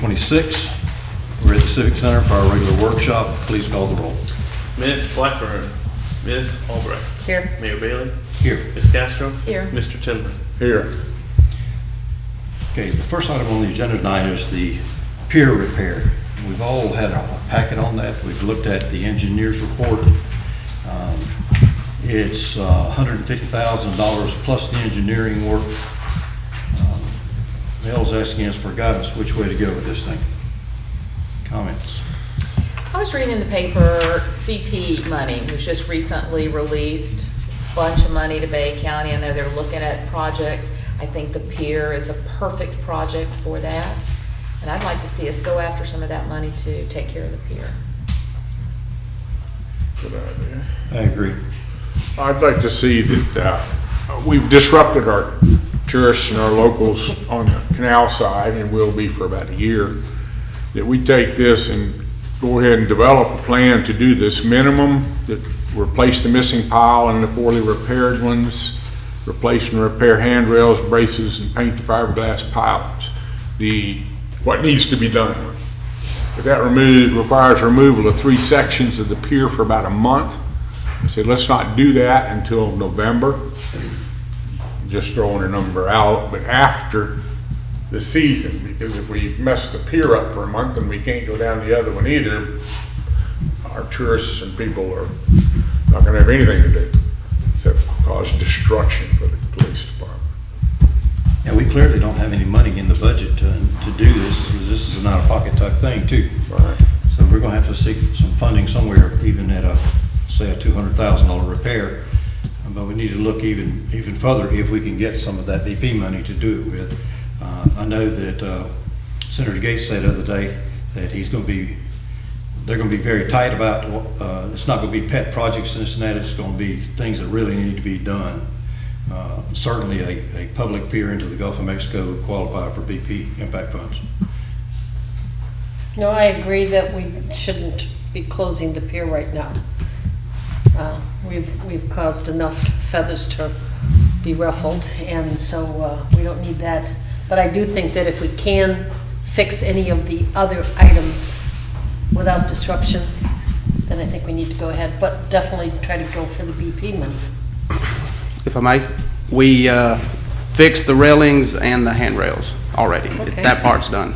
26. We're at the Civic Center for our regular workshop. Please call the roll. Ms. Blackburn. Ms. Albrecht. Here. Mayor Bailey. Here. Ms. Castro. Here. Mr. Tindall. Here. Okay, the first item on the agenda tonight is the pier repair. We've all had a packet on that. We've looked at the engineer's report. It's $150,000 plus the engineering work. Mel's asking us for guidance which way to go with this thing. Comments? I was reading in the paper, BP money was just recently released, bunch of money to Bay County. I know they're looking at projects. I think the pier is a perfect project for that. And I'd like to see us go after some of that money to take care of the pier. Good idea. I agree. I'd like to see that we've disrupted our tourists and our locals on the canal side, and will be for about a year, that we take this and go ahead and develop a plan to do this minimum, that replace the missing pile and the poorly repaired ones, replace and repair handrails, braces, and paint the fiberglass pilots. What needs to be done. But that requires removal of 3 sections of the pier for about a month. I said, let's not do that until November. Just throwing a number out, but after the season, because if we mess the pier up for a month and we can't go down the other one either, our tourists and people are not gonna have anything to do except cause destruction for the police department. And we clearly don't have any money in the budget to do this. This is an out-of-pocket type thing too. Right. So we're gonna have to seek some funding somewhere, even at say a $200,000 repair. But we need to look even further if we can get some of that BP money to do it with. I know that Senator Gates said the other day that they're going to be very tight about, it's not going to be pet projects and this and that, it's going to be things that really need to be done. Certainly a public pier into the Gulf of Mexico would qualify for BP impact funds. No, I agree that we shouldn't be closing the pier right now. We've caused enough feathers to be ruffled, and so we don't need that. But I do think that if we can fix any of the other items without disruption, then I think we need to go ahead, but definitely try to go for the BP money. If I may, we fixed the railings and the handrails already. Okay. That part's done.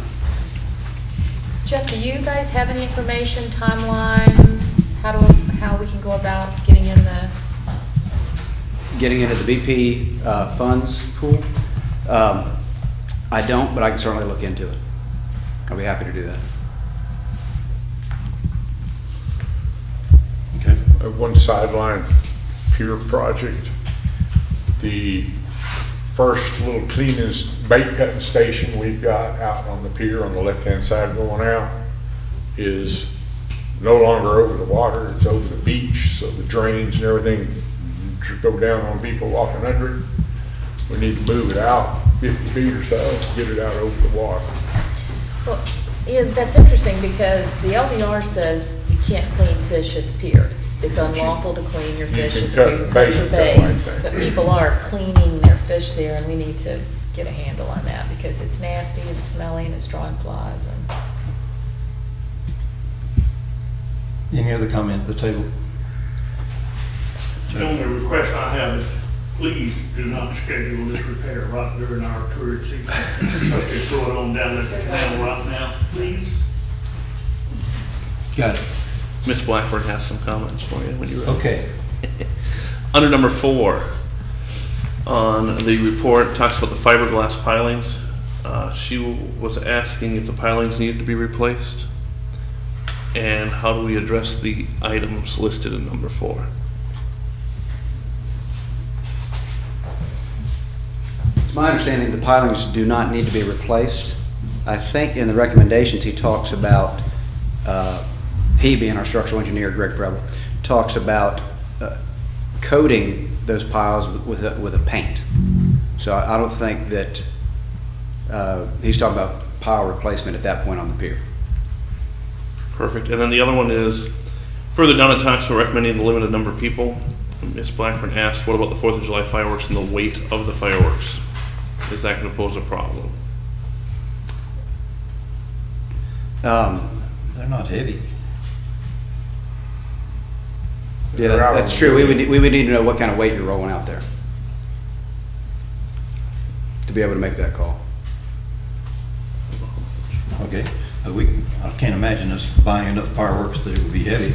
Jeff, do you guys have any information, timelines, how we can go about getting in the? Getting into the BP funds pool? I don't, but I can certainly look into it. I'll be happy to do that. Okay. One sideline pier project. The first little cleanest bait cutting station we've got out on the pier on the left-hand side going out is no longer over the water, it's over the beach, so the drains and everything go down on people walking under it. We need to move it out 50 feet or so, get it out over the water. Well, yeah, that's interesting because the LDR says you can't clean fish at the pier. It's unlawful to clean your fish can at the cut pier. bait, Cut your though, I bait. think. But people are cleaning their fish there, and we need to get a handle on that because it's nasty and smelly and it's drawing flies. And Any other comment at the table? The only request I have is please do not schedule this repair right during our tourist season. It's going on down at the canal right now, please. Got it. Ms. Blackburn has some comments for you when you're ready. Okay. Under number 4, on the report, talks about the fiberglass pilings. She was asking if the pilings needed to be replaced, and how do we address the items listed in number 4? It's my understanding the pilings do not need to be replaced. I think in the recommendations he talks about, he being our structural engineer, Greg Preble, talks about coating those piles with a paint. So I don't think that he's talking about pile replacement at that point on the pier. Perfect. And then the other one is, further down it talks about recommending the limited number of people. Ms. Blackburn asked, what about the 4th of July fireworks and the weight of the fireworks? Is that going to pose a problem? They're not heavy. Yeah, that's true. We would need to know what kind of weight you're rolling out there to be able to make that call. Okay, I can't imagine us buying enough fireworks that it would be heavy.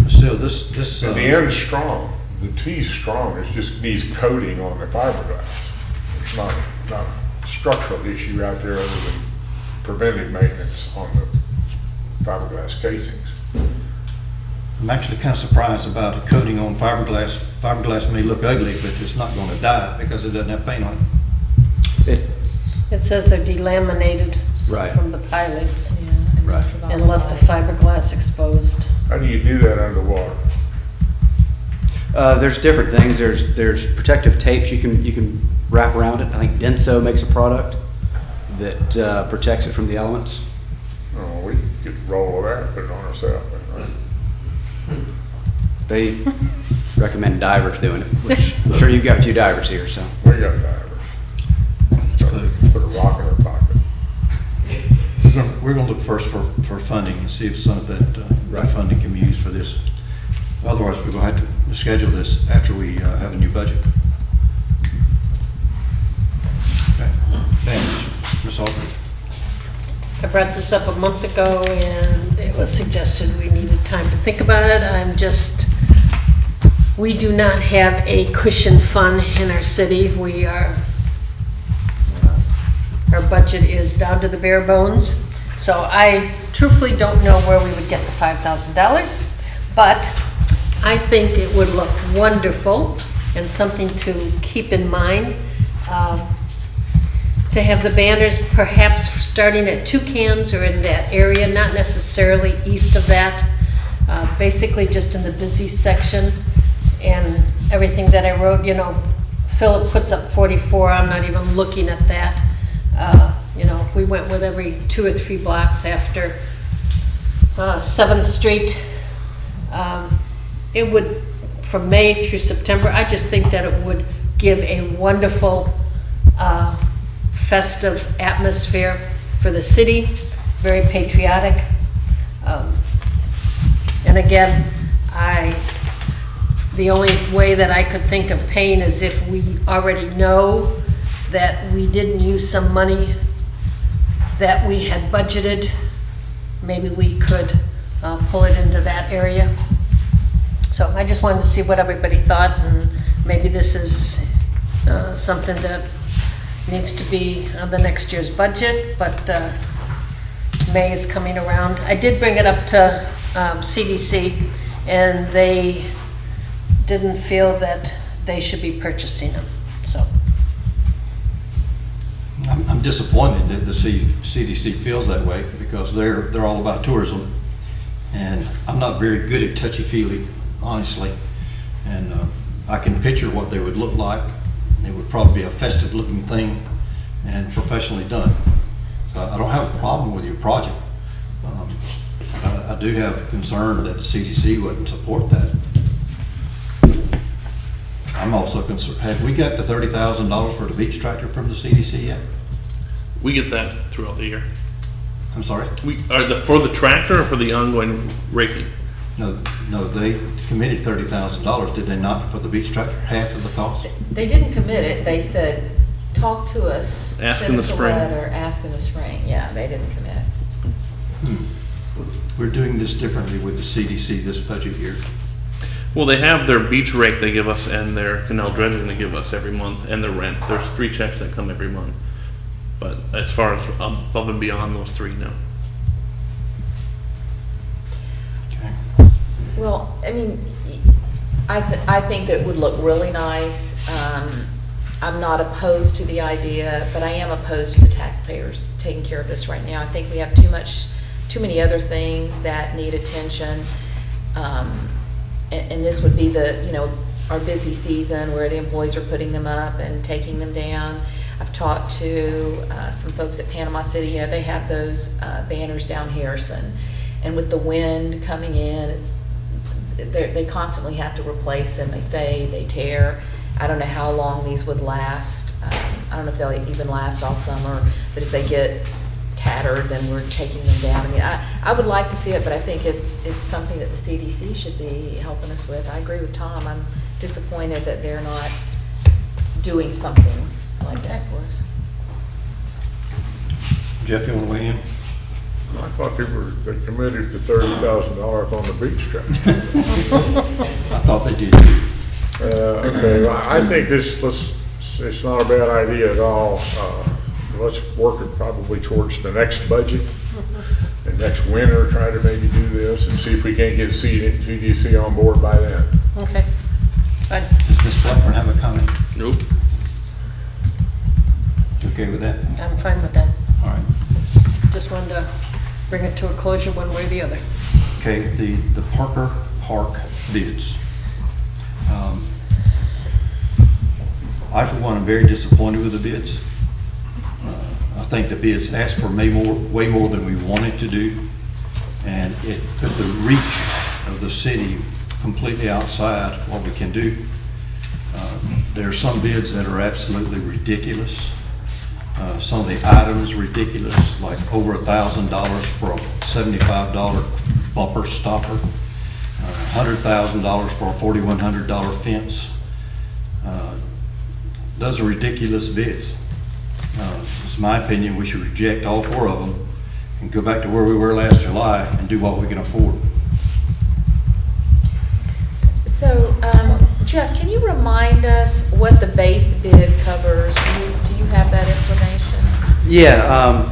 Still, this. And the end's strong, the T's strong, it just needs coating on the fiberglass. It's not a structural issue out there other than preventive maintenance on the fiberglass casings. I'm actually kind of surprised about a coating on fiberglass. Fiberglass may look ugly, but it's not going to die because it doesn't have paint on it. It says they're delaminated Right. from the pilings Yeah, and Right. Notre Dame and left the Light. fiberglass exposed. How do you do that underwater? There's different things. There's protective tapes you can wrap around it. I think Denso makes a product that protects it from the elements. Oh, we could roll of that and put it on ourselves. Right? They recommend divers doing it, which I'm sure you've got a few divers here, so. We got divers. So put a rock in their pocket. We're going to look first for funding and see if some of that funding can be used for this. Otherwise, we're going to have to schedule this after we have a new budget. Okay. Thanks, Ms. Alford. I brought this up a month ago, and it was suggested we needed time to think about it. We do not have a cushion fund in our city. Our budget is down to the bare bones. So I truthfully don't know where we would get the $5,000, but I think it would look wonderful and something to keep in mind. To have the banners perhaps starting at Toucans or in that area, not necessarily east of that, basically just in the busy section. And everything that I wrote, Philip puts up 44, I'm not even looking at that. We went with every 2 or 3 blocks after 7th Street. It would, from May through September, I just think that it would give a wonderful festive atmosphere for the city, very patriotic. And again, the only way that I could think of paying is if we already know that we didn't use some money that we had budgeted. Maybe we could pull it into that area. So I just wanted to see what everybody thought, and maybe this is something that needs to be on the next year's budget, but May is coming around. I did bring it up to CDC, and they didn't feel that they should be purchasing them, so. I'm disappointed that the CDC feels that way because they're all about tourism. And I'm not very good at touchy-feely, honestly. And I can picture what they would look like. It would probably be a festive-looking thing and professionally done. So I don't have a problem with your project. I do have concern that the CDC wouldn't support that. I'm also concerned, have we got the $30,000 for the beach tractor from the CDC yet? We get that throughout the year. I'm sorry? For the tractor or for the ongoing raking? No, they committed $30,000, did they not, for the beach tractor, half of the cost? They didn't commit it, they said, talk to us. Ask send in the us a spring. letter, ask in the spring, yeah, they didn't commit. We're doing this differently with the CDC this budget year. Well, they have their beach rake they give us and their canal dredging they give us every month and their rent. There's 3 checks that come every month. But as far as above and beyond those 3, no. Okay. Well, I mean, I think that it would look really nice. I'm not opposed to the idea, but I am opposed to the taxpayers taking care of this right now. I think we have too many other things that need attention. And this would be our busy season where the employees are putting them up and taking them down. I've talked to some folks at Panama City, they have those banners down Harrison. And with the wind coming in, they constantly have to replace them. They fade, they tear. I don't know how long these would last. I don't know if they'll even last all summer, but if they get tattered, then we're taking them down. I mean, I would like to see it, but I think it's something that the CDC should be helping us with. I agree with Tom. I'm disappointed that they're not doing something like that for us. Jeff, you want to weigh in? I thought they committed to $30,000 on the beach trip. I thought they did too. Okay, well, I think it's not a bad idea at all. Let's work it probably towards the next budget, and next winter, try to maybe do this and see if we can't get CDC on board by then. Okay, fine. Does Ms. Blackburn have a comment? Nope. You okay with that? I'm fine with that. All right. Just wanted to bring it to a closure one way or the other. Okay, the Parker Park bids. I, for one, am very disappointed with the bids. I think the bids asked for way more than we wanted to do, and it put the reach of the city completely outside what we can do. There are some bids that are absolutely ridiculous. Some of the items ridiculous, like over $1,000 for a $75 bumper stopper, $100,000 for a $4,100 fence. Those are ridiculous bids. It's my opinion we should reject all 4 of them and go back to where we were last July and do what we can afford. So, Jeff, can you remind us what the base bid covers? Do you have that information? Yeah,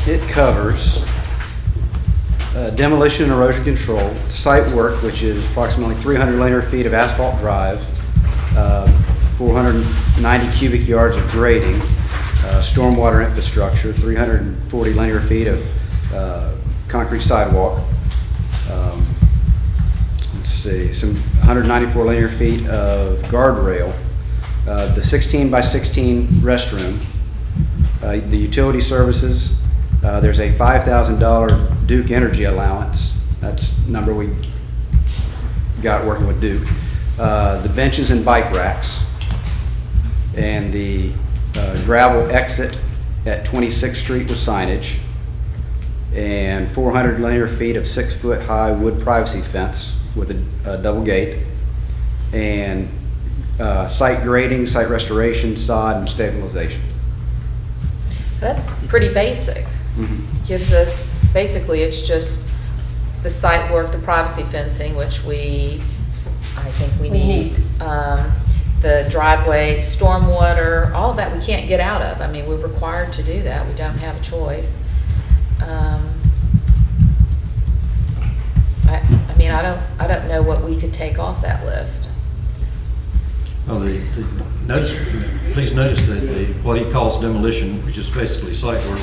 it covers demolition and erosion control, site work, which is approximately 300 linear feet of asphalt drive, 490 cubic yards of grading, stormwater infrastructure, 340 linear feet of concrete sidewalk, let's see, some 194 linear feet of guardrail, the 16 by 16 restroom, the utility services. There's a $5,000 Duke Energy allowance. That's the number we got working with Duke. The benches and bike racks, and the gravel exit at 26th Street with signage, and 400 linear feet of 6-foot high wood privacy fence with a double gate, and site grading, site restoration, sod, and stabilization. That's pretty basic. Gives us, basically, it's just the site work, the privacy fencing, which I think we need. The driveway, stormwater, all of that we can't get out of. I mean, we're required to do that. We don't have a choice. I mean, I don't know what we could take off that list. Well, please notice that what he calls demolition, which is basically site work,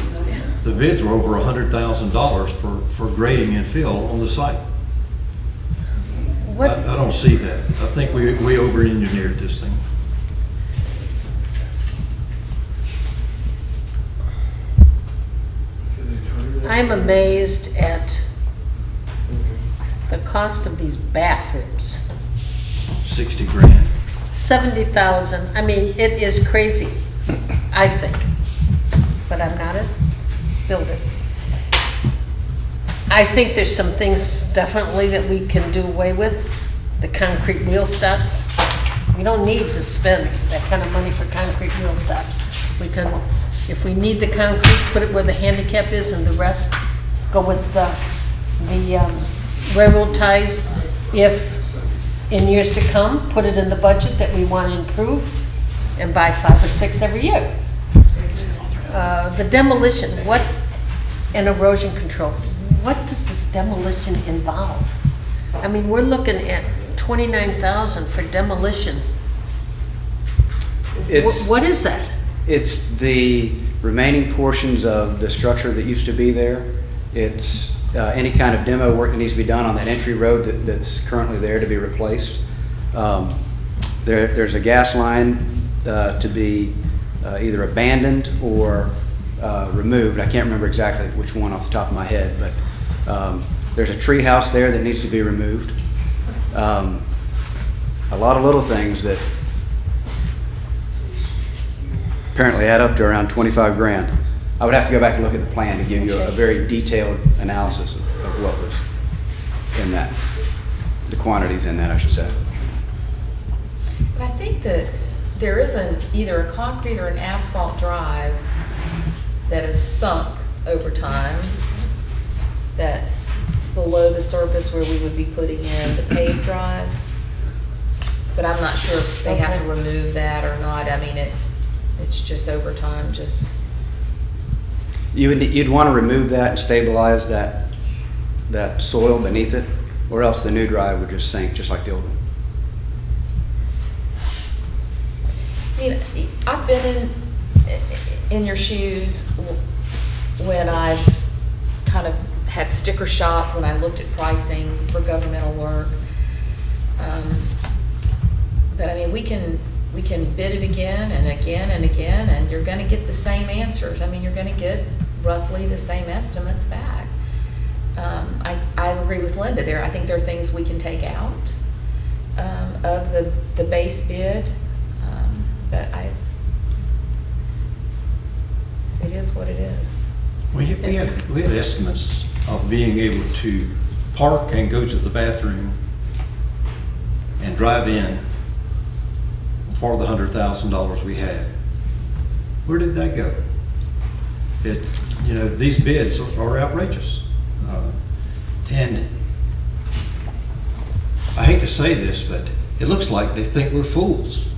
the bids were over $100,000 for grading and fill on the site. What, I don't see that. I think we over-engineered this thing. I'm amazed at the cost of these bathrooms. 60 grand. 70,000, I mean, it is crazy, I think. But I'm not a builder. I think there's some things definitely that we can do away with. The concrete wheel stops. We don't need to spend that kind of money for concrete wheel stops. We can, if we need the concrete, put it where the handicap is, and the rest go with the railroad ties. If in years to come, put it in the budget that we want to improve, and buy 5 or 6 every year. The demolition, and erosion control, what does this demolition involve? I mean, we're looking at $29,000 for demolition. What is that? It's the remaining portions of the structure that used to be there. It's any kind of demo work that needs to be done on that entry road that's currently there to be replaced. There's a gas line to be either abandoned or removed. I can't remember exactly which one off the top of my head, but there's a tree house there that needs to be removed. A lot of little things that apparently add up to around 25 grand. I would have to go back and look at the plan to give you a very detailed analysis of what was in that, the quantities in that, I should say. But I think that there isn't either a concrete or an asphalt drive that is sunk over time, that's below the surface where we would be putting in the paved drive. But I'm not sure if they have to remove that or not. I mean, it's just over time, just, You'd want to remove that and stabilize that soil beneath it, or else the new drive would just sink, just like the old one. I mean, I've been in your shoes when I've kind of had sticker shock when I looked at pricing for governmental work. But I mean, we can bid it again and again and again, and you're gonna get the same answers. I mean, you're gonna get roughly the same estimates back. I agree with Linda there. I think there are things we can take out of the base bid. But it is what it is. We had estimates of being able to park and go to the bathroom and drive in for the $100,000 we had. Where did that go? These bids are outrageous. And I hate to say this, but it looks like they think we're fools.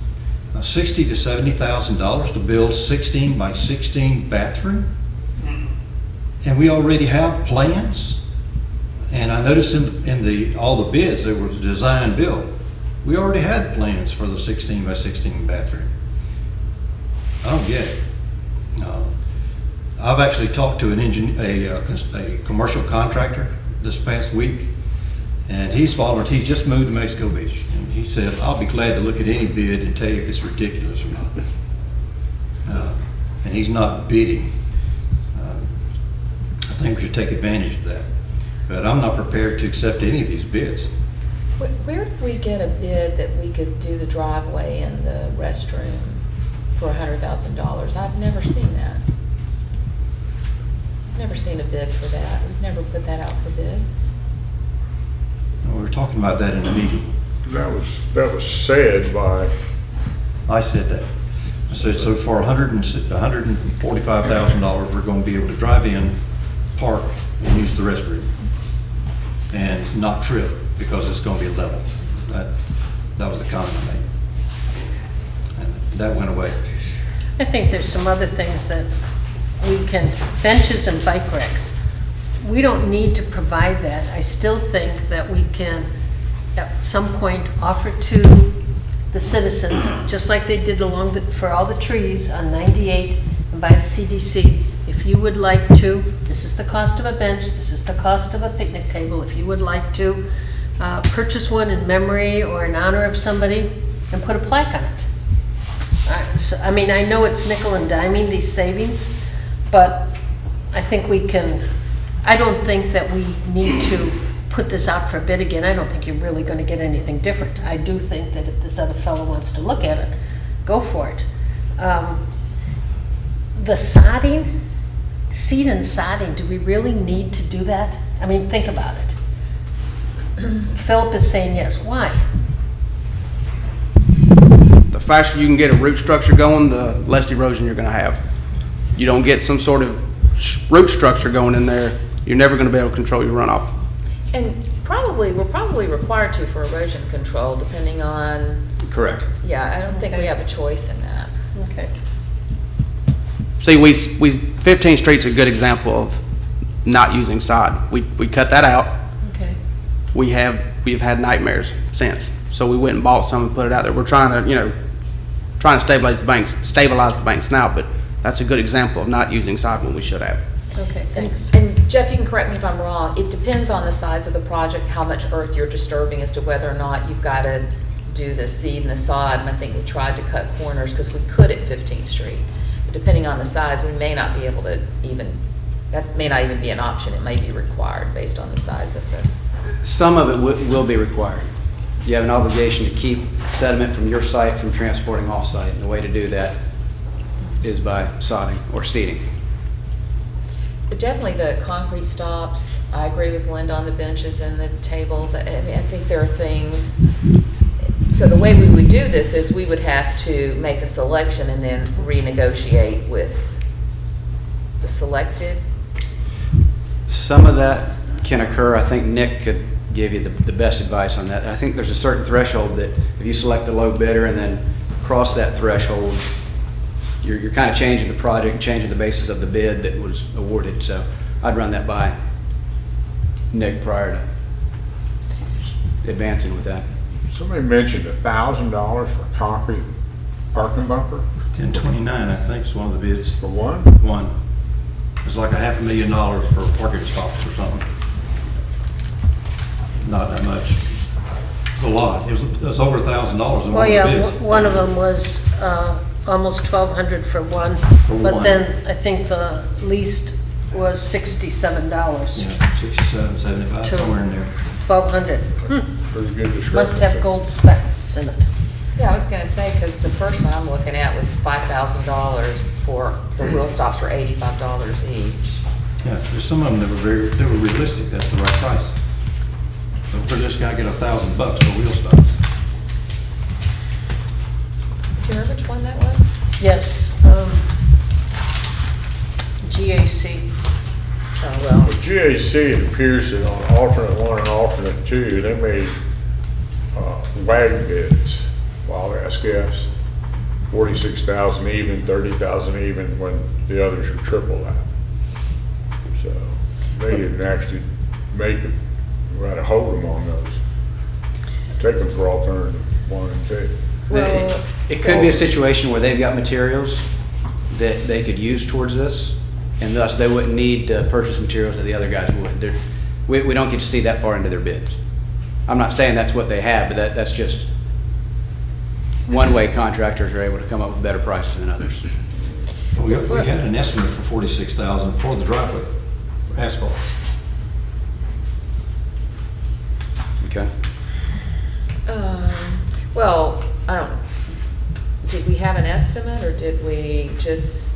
$60,000 to $70,000 to build 16 by 16 bathroom? And we already have plans? And I noticed in all the bids, they were design build. We already had plans for the 16 by 16 bathroom. I don't get it. I've actually talked to a commercial contractor this past week, and he's just moved to Mexico Beach. And he said, I'll be glad to look at any bid and tell you if it's ridiculous or not. And he's not bidding. I think we should take advantage of that. But I'm not prepared to accept any of these bids. Where did we get a bid that we could do the driveway and the restroom for $100,000? I've never seen that. Never seen a bid for that. We've never put that out for bid. We were talking about that in the meeting. That was said by, I said that. I said, so for $145,000, we're going to be able to drive in, park, and use the restroom, and not trip because it's going to be level. That was the comment I made. And that went away. I think there's some other things that we can, benches and bike racks. We don't need to provide that. I still think that we can, at some point, offer to the citizens, just like they did for all the trees on 98 and by the CDC. If you would like to, this is the cost of a bench, this is the cost of a picnic table. If you would like to purchase one in memory or in honor of somebody, and put a plaque on it. So, I mean, I know it's nickel and diming, these savings, but I think we can, I don't think that we need to put this out for bid again. I don't think you're really going to get anything different. I do think that if this other fellow wants to look at it, go for it. The sodding, seed and sodding, do we really need to do that? I mean, think about it. Philip is saying yes. Why? The faster you can get a root structure going, the less erosion you're going to have. You don't get some sort of root structure going in there, you're never going to be able to control your runoff. And we're probably required to for erosion control, depending on, Correct. yeah, I don't think we have a choice in that. Okay. See, 15th Street's a good example of not using sod. We cut that out. Okay. We've had nightmares since. So we went and bought some and put it out there. We're trying to stabilize the banks now, but that's a good example of not using sod when we should have. Okay, thanks. And Jeff, you can correct me if I'm wrong, it depends on the size of the project, how much earth you're disturbing as to whether or not you've got to do the seed and the sod, and I think we tried to cut corners because we could at 15th Street. But depending on the size, we may not be able to that may not even be an option, it may be required based on the size of the. Some of it will be required. You have an obligation to keep sediment from your site from transporting off-site, and the way to do that is by sodding or seeding. But definitely the concrete stops, I agree with Linda on the benches and the tables. I mean, I think there are things, so the way we would do this is we would have to make a selection and then renegotiate with the selected. Some of that can occur. I think Nick could give you the best advice on that. I think there's a certain threshold that if you select the low bidder and then cross that threshold, you're kind of changing the project, changing the basis of the bid that was awarded. So I'd run that by Nick prior to advancing with that. Somebody mentioned $1,000 for a concrete parking bumper 1029, I think, is one of the bids. for one? One. It's like $500,000 for parking spots or something. Not that much. It's a lot. It was over $1,000 in Well, one of yeah, the bids. one of them was almost 1,200 for one. For But one. then I think the least was $67, Yeah, 67, 75, Two. somewhere in there. 1,200. Pretty good description. Must have gold specs in it. Yeah, I was gonna say, because the first one I'm looking at was $5,000 for, the wheel stops were $85 each. Yeah, there's some of them that they were realistic, that's the right price. So for this guy, get $1,000 for wheel stops. Do you remember which one that was? Yes, GAC. Oh, well, With GAC, it appears that on alternate one and alternate two, they made wagon bids, wild ass guess, 46,000 even, 30,000 even, when the others were triple that. So they didn't actually make it, right, hold them on those. Take them for alternative one and two. Well, It could be a situation where they've got materials that they could use towards this, and thus they wouldn't need to purchase materials that the other guys would. We don't get to see that far into their bids. I'm not saying that's what they have, but that's just one way contractors are able to come up with better prices than others. We had an estimate for 46,000 for the driveway, for asphalt. Okay? well, I don't, did we have an estimate, or did we just,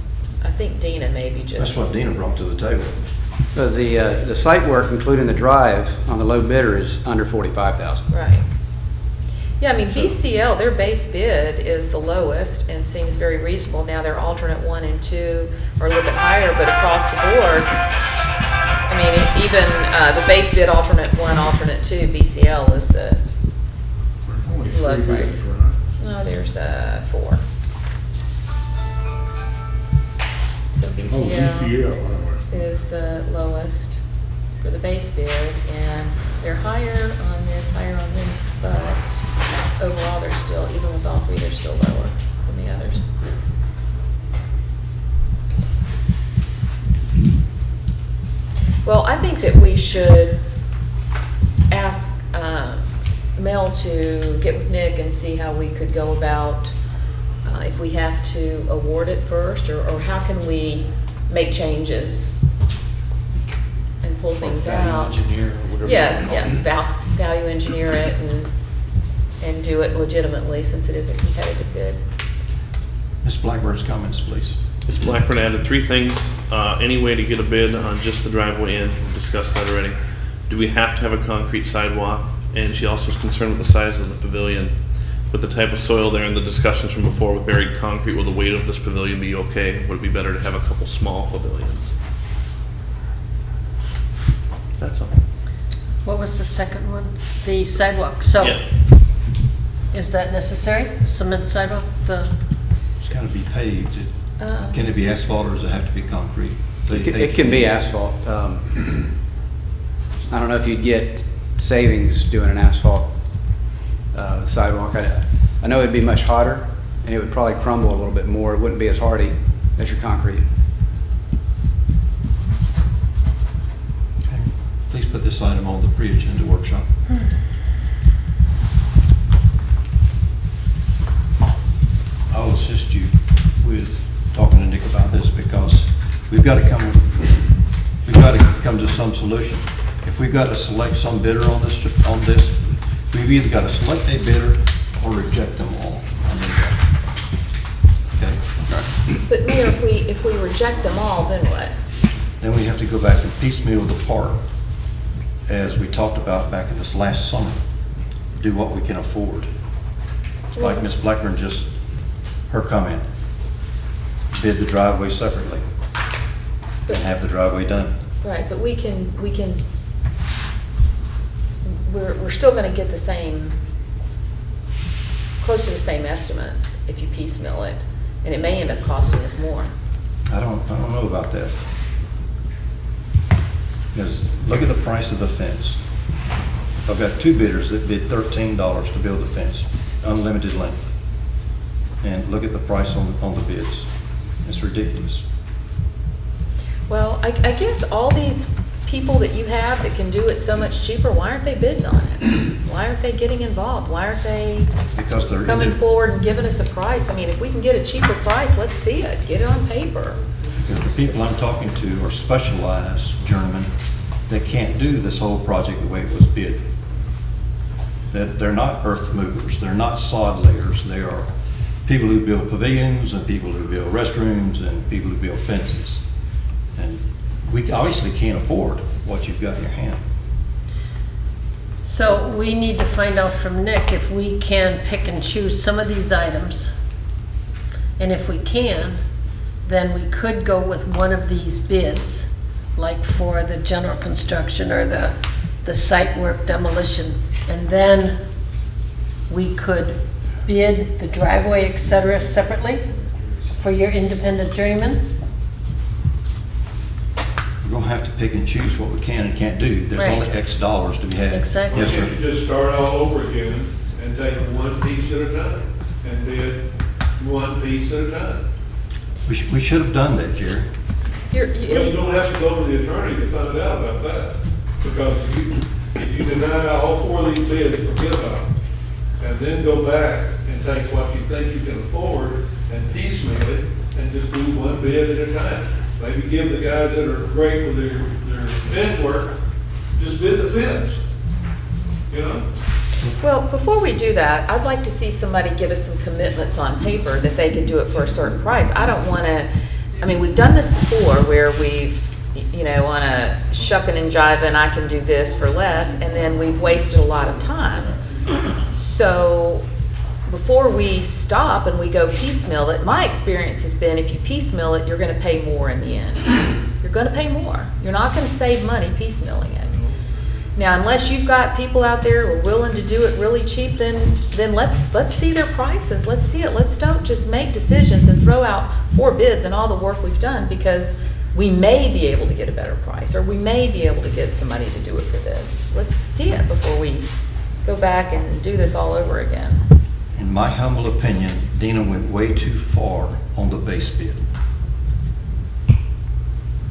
I think Dina maybe just. That's what Dina brought to the table. The site work, including the drive on the low bidder, is under 45,000. Right. Yeah, I mean, BCL, their base bid is the lowest and seems very reasonable. Now, their alternate 1 and 2 are a little bit higher, but across the board, I mean, even the base bid alternate 1, alternate 2, BCL is the low price. No, there's 4. So BCL is the lowest for the base bid, and they're higher on this, but overall, they're still, even with all 3, they're still lower than the others. Well, I think that we should ask Mel to get with Nick and see how we could go about, if we have to award it first, or how can we make changes and pull things out. Engineer or whatever. Yeah, value engineer it and do it legitimately, since it is a competitive bid. Ms. Blackburn's comments, please. Ms. Blackburn added 3 things. Any way to get a bid on just the driveway in, we've discussed that already. Do we have to have a concrete sidewalk? And she also is concerned with the size of the pavilion. With the type of soil there and the discussions from before with buried concrete, will the weight of this pavilion be okay? Would it be better to have a couple small pavilions? That's all. What was the second one? The sidewalk. So Yeah. is that necessary? Cement sidewalk? It's got to be paved. Can it be asphalt or does it have to be concrete? It can be asphalt. I don't know if you'd get savings doing an asphalt sidewalk. I know it'd be much hotter, and it would probably crumble a little bit more. It wouldn't be as hardy as your concrete. Okay. Please put this item on the pre-agenda workshop. I'll assist you with talking to Nick about this, because we've got to come to some solution. If we've got to select some bidder on this, we've either got to select a bidder or reject them all. Okay? But Mayor, if we reject them all, then what? Then we have to go back and piecemeal the part, as we talked about back in this last summer, do what we can afford. Like Ms. Blackburn just, her comment, bid the driveway separately and have the driveway done. Right, but we're still gonna get the same, close to the same estimates if you piecemeal it, and it may end up costing us more. I don't know about that. Because look at the price of the fence. I've got two bidders that bid $13 to build the fence, unlimited length. And look at the price on the bids. It's ridiculous. Well, I guess all these people that you have that can do it so much cheaper, why aren't they bidding on it? Why aren't they getting involved? Why aren't they Because they're coming forward and giving us a price? I mean, if we can get a cheaper price, let's see it, get it on paper. Because the people I'm talking to are specialized journeymen that can't do this whole project the way it was bid. That they're not earth movers, they're not sod layers, they are people who build pavilions and people who build restrooms and people who build fences. And we obviously can't afford what you've got in your hand. So we need to find out from Nick if we can pick and choose some of these items. And if we can, then we could go with one of these bids, like for the general construction or the site work demolition. And then we could bid the driveway, et cetera, separately for your independent journeyman. We're gonna have to pick and choose what we can and can't do. There's Right. only X dollars to be had. Exactly. Yes, Why sir. can't you just start all over again and take one piece at a time and bid one piece at a time? We should have done that, Jerry. You're, Well, you don't have to go to the attorney to find out about that, because if you deny all four of these bids, forget about them. And then go back and take what you think you can afford and piecemeal it and just do one bid at a time. Maybe give the guys that are great with their fence work, just bid the fence, you know? Well, before we do that, I'd like to see somebody give us some commitments on paper that they could do it for a certain price. I don't want to, I mean, we've done this before where we've, you know, on a shucking and jiving, I can do this for less, and then we've wasted a lot of time. So before we stop and we go piecemeal it, my experience has been if you piecemeal it, you're going to pay more in the end. You're going to pay more. You're not going to save money piecemealing it. Now, unless you've got people out there who are willing to do it really cheap, then let's see their prices. Let's see it. Let's don't just make decisions and throw out 4 bids and all the work we've done because we may be able to get a better price or we may be able to get somebody to do it for this. Let's see it before we go back and do this all over again. In my humble opinion, Dina went way too far on the base bid.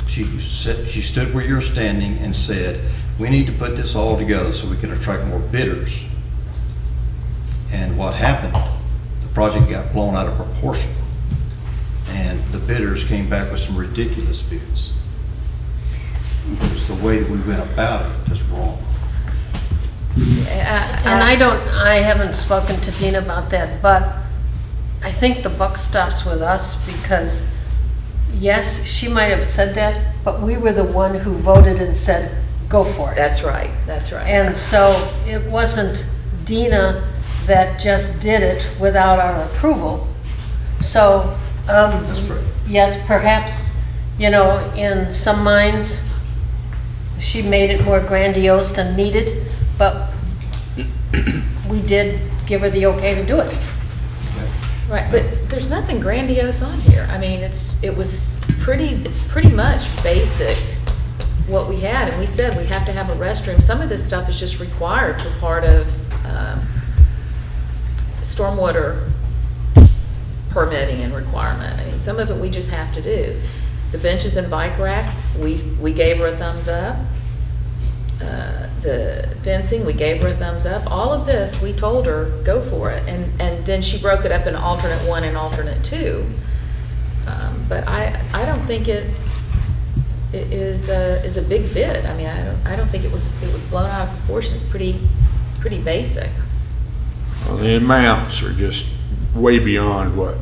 She stood where you're standing and said, we need to put this all together so we can attract more bidders. And what happened, the project got blown out of proportion. And the bidders came back with some ridiculous bids. It was the way that we went about it that's wrong. And I haven't spoken to Dina about that, but I think the buck stops with us because, yes, she might have said that, but we were the one who voted and said, go for it. That's right, that's right. And so it wasn't Dina that just did it without our approval. So, That's correct. yes, perhaps, you know, in some minds, she made it more grandiose than needed, but we did give her the okay to do it. Right, but there's nothing grandiose on here. I mean, it's pretty much basic what we had, and we said we have to have a restroom. Some of this stuff is just required for part of stormwater permitting and requirement. I mean, some of it we just have to do. The benches and bike racks, we gave her a thumbs up. The fencing, we gave her a thumbs up. All of this, we told her, go for it. And then she broke it up in alternate 1 and alternate 2. But I don't think it is a big bid. I mean, I don't think it was blown out of proportion. It's pretty basic. Well, the amounts are just way beyond what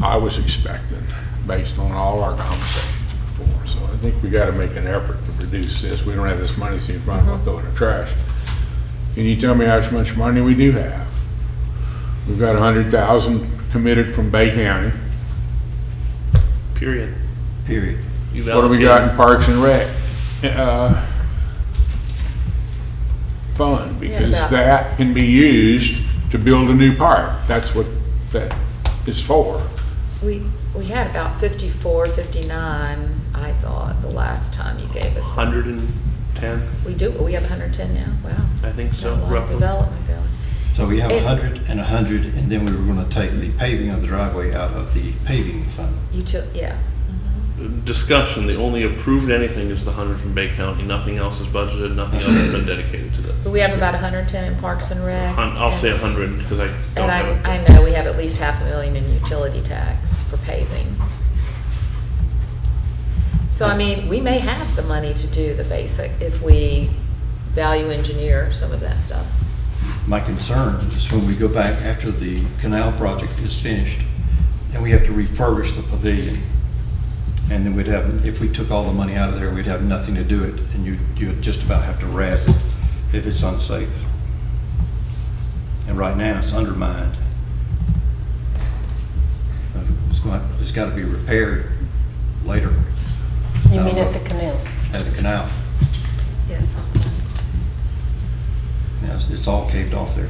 I was expecting, based on all our conversations before. So I think we gotta make an effort to reduce this. We don't have this money, so you might as well throw it in the trash. Can you tell me how much money we do have? We've got 100,000 committed from Bay County. Period. Period. You've What do we got in allocated- Parks and Rec? Fund, because about- that can be used to build a new park. That's what that is for. We had about 54, 59, I thought, the last time you gave us. 110, We have 110 now? Wow. I think so, Got a lot of roughly. development going. So we have And- 100 and 100, and then we were gonna take the paving of the driveway out of the paving fund. Yeah. Discussion, the only approved anything is the 100 from Bay County. Nothing else is budgeted, nothing else has been dedicated to that. But we have about 110 in Parks and Rec. I'll say 100 because I don't And have it. I know we have at least $500,000 in utility tax for paving. So, I mean, we may have the money to do the basic if we value engineer some of that stuff. My concern is when we go back after the canal project is finished, and we have to refurbish the pavilion, and then we'd have, if we took all the money out of there, we'd have nothing to do it, and you'd just about have to razz it if it's unsafe. And right now, it's undermined. It's got to be repaired later. You mean at the canal? At the canal. Yes. Yeah, it's all caved off there.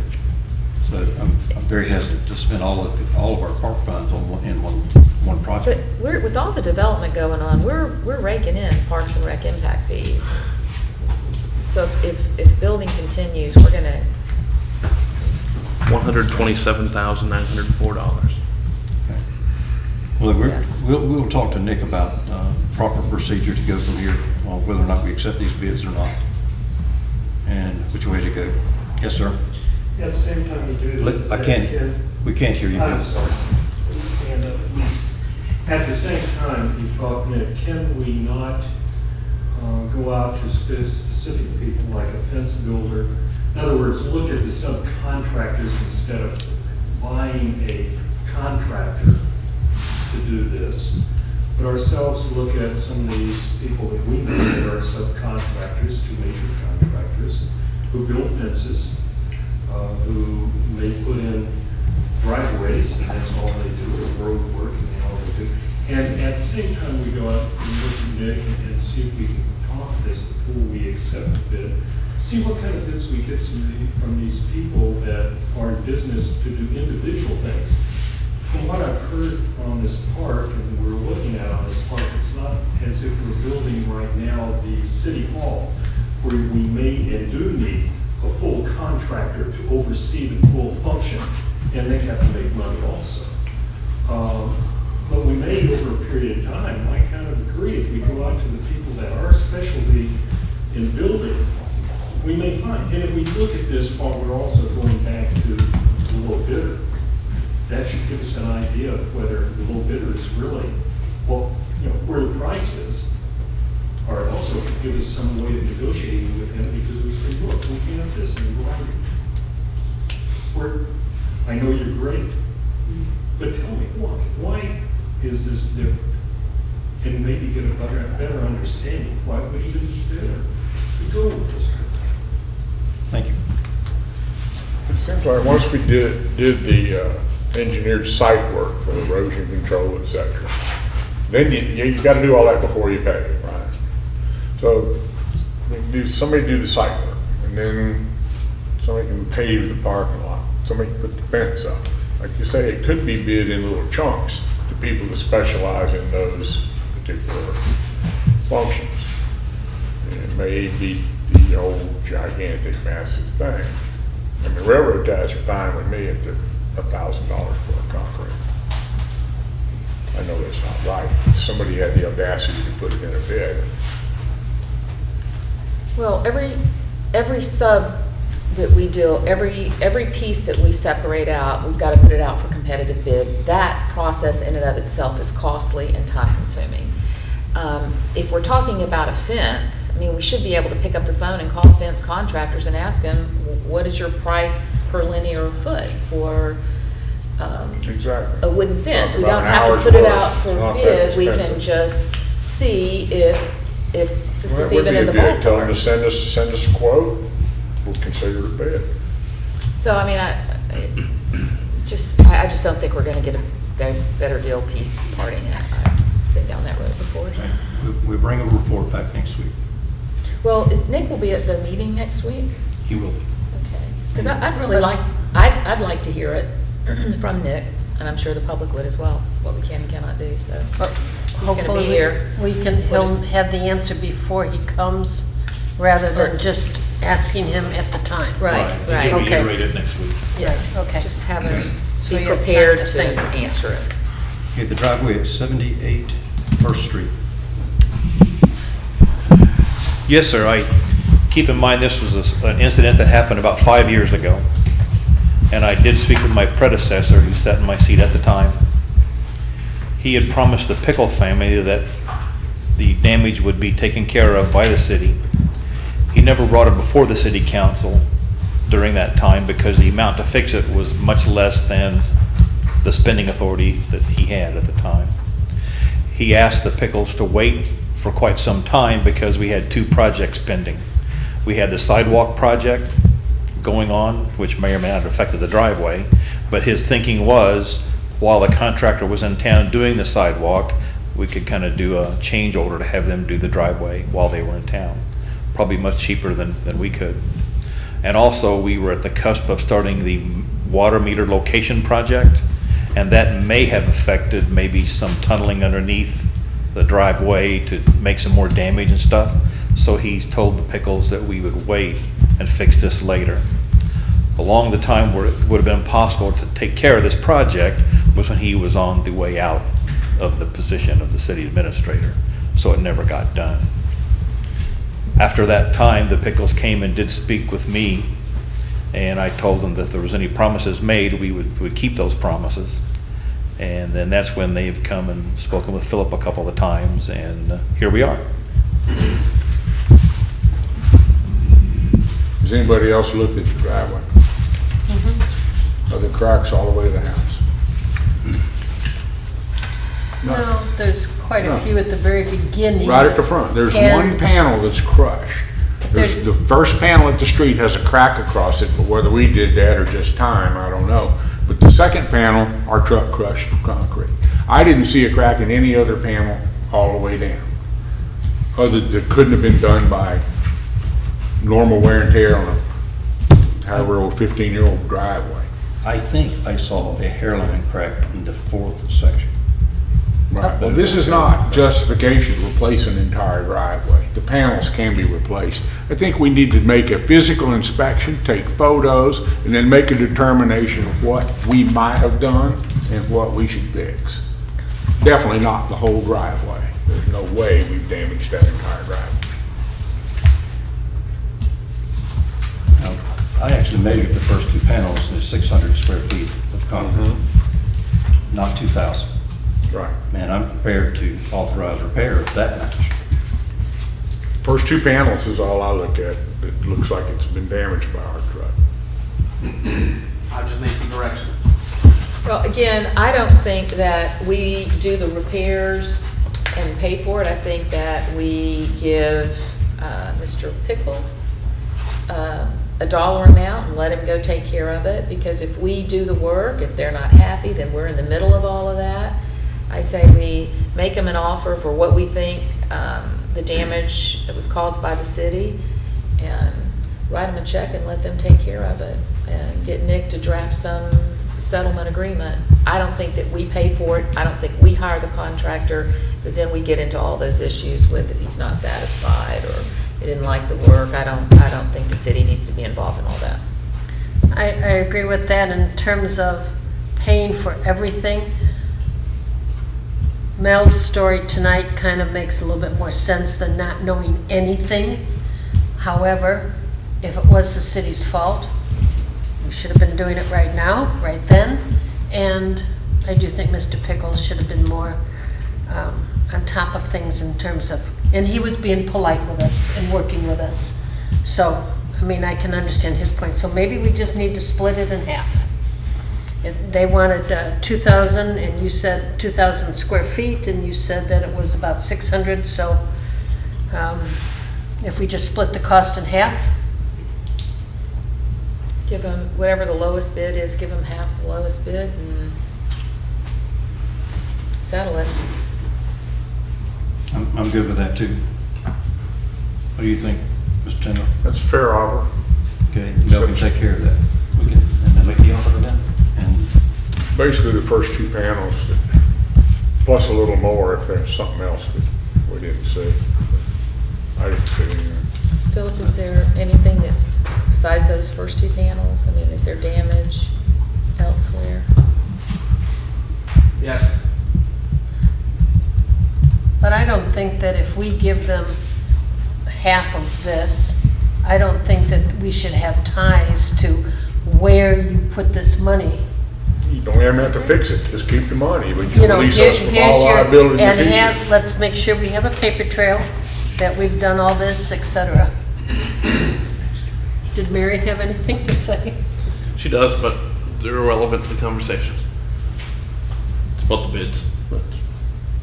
So I'm very hesitant to spend all of our park funds on one But project. with all the development going on, we're raking in Parks and Rec impact fees. So if building continues, we're gonna, $127,904. Okay. Well, Yeah. we'll talk to Nick about proper procedure to go from here, on whether or not we accept these bids or not, and which way to go. Yes, sir? At the same time you do. I can't, we can't hear you. I'm sorry. Please stand up at least. At the same time, you talk, Nick, can we not go out to specific people like a fence builder? In other words, look at the subcontractors instead of buying a contractor to do this. But ourselves look at some of these people that we know that are subcontractors to major contractors who build fences, who may put in driveways, and that's all they do, or road work, and that's all they do. And at the same time, we go out and look at Nick and see if we can talk this before we accept the bid. See what kind of bids we get from these people that are in business to do individual things. From what I've heard on this park, and we're looking at on this park, it's not as if we're building right now the city hall, where we may and do need a full contractor to oversee the full function, and they have to make money also. But we may, over a period of time, might kind of agree, if we go out to the people that are specialty in building, we may find, and if we look at this part, we're also going back to the low bidder. That should give us an idea of whether the low bidder is really, well, where the price is. Or it also could give us some way of negotiating with him, because we say, look, we can have this in writing. I know you're great, but tell me, why is this different? And maybe get a better understanding, why would it even be better to go with this? Thank you. It seems like once we did the engineered site work for erosion control, et cetera, then you gotta do all that before you pay, right? So, somebody do the site work, and then somebody can pave the parking lot, somebody can put the fence up. Like you say, it could be bid in little chunks to people that specialize in those particular functions. It may be the old gigantic massive thing. And the railroad ties are fine with me at the $1,000 for a concrete. I know that's not right. Somebody had the audacity to put it in a bid. well, every sub that we deal, every piece that we separate out, we've got to put it out for competitive bid. That process in and of itself is costly and time consuming. If we're talking about a fence, I mean, we should be able to pick up the phone and call fence contractors and ask them, what is your price per linear foot for Exactly. a wooden fence. We About don't an have to hour's put it work. out It's for not that bid, we can expensive. just see if this Well, is that would even be in a the bid. Tell them to ballpark. send us a quote, we'll consider it bid. So, I mean, I just don't think we're gonna get a better deal piece parting it. I've been down that road before, so. We bring a report back next week. Well, Nick will be at the meeting next week? He will. Okay. Because I'd really like, I'd like to hear it from Nick, and I'm sure the public would as well, what we can and cannot do, so. But He's gonna be hopefully here. he'll just- have the answer before he comes, rather than just asking him at the time. Right, right. You'll Okay. reiterate it next week. Yeah, okay. Just have it, So be he has time prepared to to think. answer it. Okay, the driveway at 78 First Street. Yes, sir. Keep in mind, this was an incident that happened about 5 years ago. And I did speak with my predecessor, who sat in my seat at the time. He had promised the Pickle family that the damage would be taken care of by the city. He never brought it before the city council during that time because the amount to fix it was much less than the spending authority that he had at the time. He asked the Pickles to wait for quite some time because we had two projects pending. We had the sidewalk project going on, which may or may not have affected the driveway, but his thinking was, while the contractor was in town doing the sidewalk, we could kind of do a change order to have them do the driveway while they were in town. Probably much cheaper than we could. And also, we were at the cusp of starting the water meter location project, and that may have affected maybe some tunneling underneath the driveway to make some more damage and stuff. So he told the Pickles that we would wait and fix this later. Along the time where it would have been possible to take care of this project was when he was on the way out of the position of the city administrator. So it never got done. After that time, the Pickles came and did speak with me, and I told them that if there was any promises made, we would keep those promises. And then that's when they've come and spoken with Philip a couple of times, and here we are. Has anybody else looked at your driveway? Are there cracks all the way to the house? No, there's quite No. a few at the very beginning. Right at the front, there's one And- panel that's crushed. There's- The first panel at the street has a crack across it, but whether we did that or just time, I don't know. But the second panel, our truck crushed concrete. I didn't see a crack in any other panel all the way down. That couldn't have been done by normal wear and tear on a, however old, 15-year-old driveway. I think I saw a hairline crack in the fourth section. Right, well, this is not justification to replace an entire driveway. The panels can be replaced. I think we need to make a physical inspection, take photos, and then make a determination of what we might have done and what we should fix. Definitely not the whole driveway. There's no way we've damaged that entire driveway. Now, I actually measured the first two panels, and it's 600 square feet of concrete, not 2,000. Right. Man, I'm prepared to authorize repair of that much. First two panels is all I looked at. It looks like it's been damaged by our truck. I just need some direction. Well, again, I don't think that we do the repairs and pay for it. I think that we give Mr. Pickle a dollar amount and let him go take care of it, because if we do the work, if they're not happy, then we're in the middle of all of that. I say we make them an offer for what we think the damage that was caused by the city, and write them a check and let them take care of it, and get Nick to draft some settlement agreement. I don't think that we pay for it. I don't think we hire the contractor, because then we get into all those issues with if he's not satisfied or he didn't like the work. I don't think the city needs to be involved in all that. I agree with that in terms of paying for everything. Mel's story tonight kind of makes a little bit more sense than not knowing anything. However, if it was the city's fault, we should have been doing it right now, right then. And I do think Mr. Pickles should have been more on top of things in terms of, and he was being polite with us and working with us. So, I mean, I can understand his point. So maybe we just need to split it in half. They wanted 2,000, and you said 2,000 square feet, and you said that it was about 600, so if we just split the cost in half, Give them, whatever the lowest bid is, give them half the lowest bid and settle it. I'm good with that too. What do you think, Mr. Tindall? That's a fair offer. Okay, Mel can take care of that. We can, and then make the offer to them. And Basically, the first two panels, plus a little more if there's something else that we didn't see. I didn't see anything. Philip, is there anything that, besides those first two panels, I mean, is there damage elsewhere? Yes. but I don't think that if we give them half of this, I don't think that we should have ties to where you put this money. You don't even have to fix it, just keep the money, but you You know, release us from here's all your, liability in the and future. let's make sure we have a paper trail, that we've done all this, et cetera. Did Mary have anything to say? She does, but they're irrelevant to the conversation. It's about the bids, but,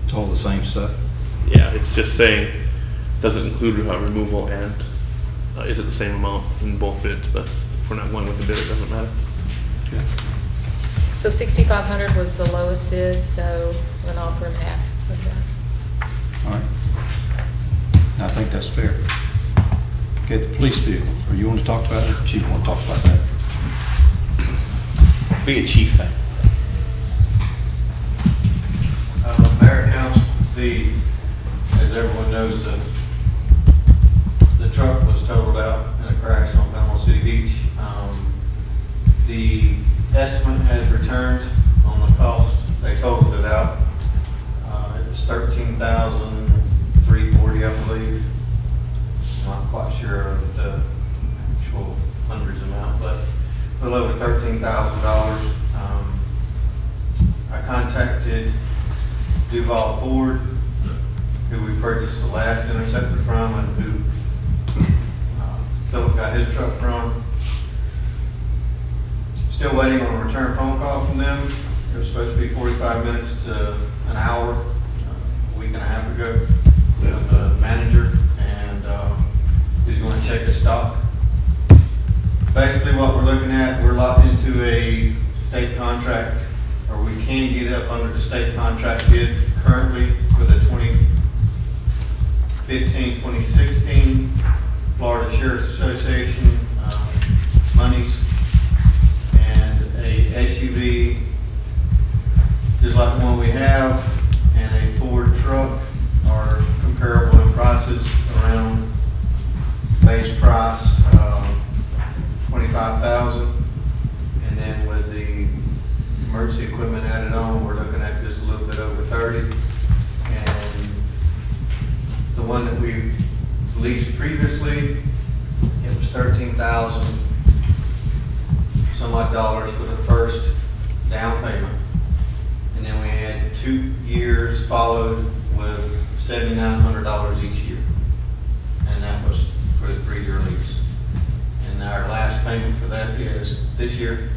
It's all the same stuff. yeah, it's just saying, does it include removal and, is it the same amount in both bids, but if we're not going with the bid, it doesn't matter. So 6,500 was the lowest bid, so we're gonna offer him half of that. All right. I think that's fair. Okay, the police vehicle, or you want to talk about it? Chief want to talk about that? Be a chief thing. Mayor and Council, as everyone knows, the truck was totaled out in a crash on Panama City Beach. The estimate has returned on the cost. They totaled it out. It was $13,340, I believe. Not quite sure of the actual hundreds amount, but a little over $13,000. I contacted Duval Ford, who we purchased the last Interceptor from and who Philip got his truck from. Still waiting on a return phone call from them. It was supposed to be 45 minutes to an hour, a week and a half ago, with the manager, and he's going to check his stock. Basically what we're looking at, we're locked into a state contract, or we can get up under the state contract bid currently with the 2015-2016 Florida Sheriff's Association monies, and a SUV just like the one we have and a Ford truck are comparable in prices, around base price $25,000, and then with the emergency equipment added on, we're looking at just a little bit over 30. And the one that we leased previously, it was 13,000 some odd dollars for the first down payment, and then we had 2 years followed with $7,900 each year, and that was for the 3-year lease. And our last payment for that is this year,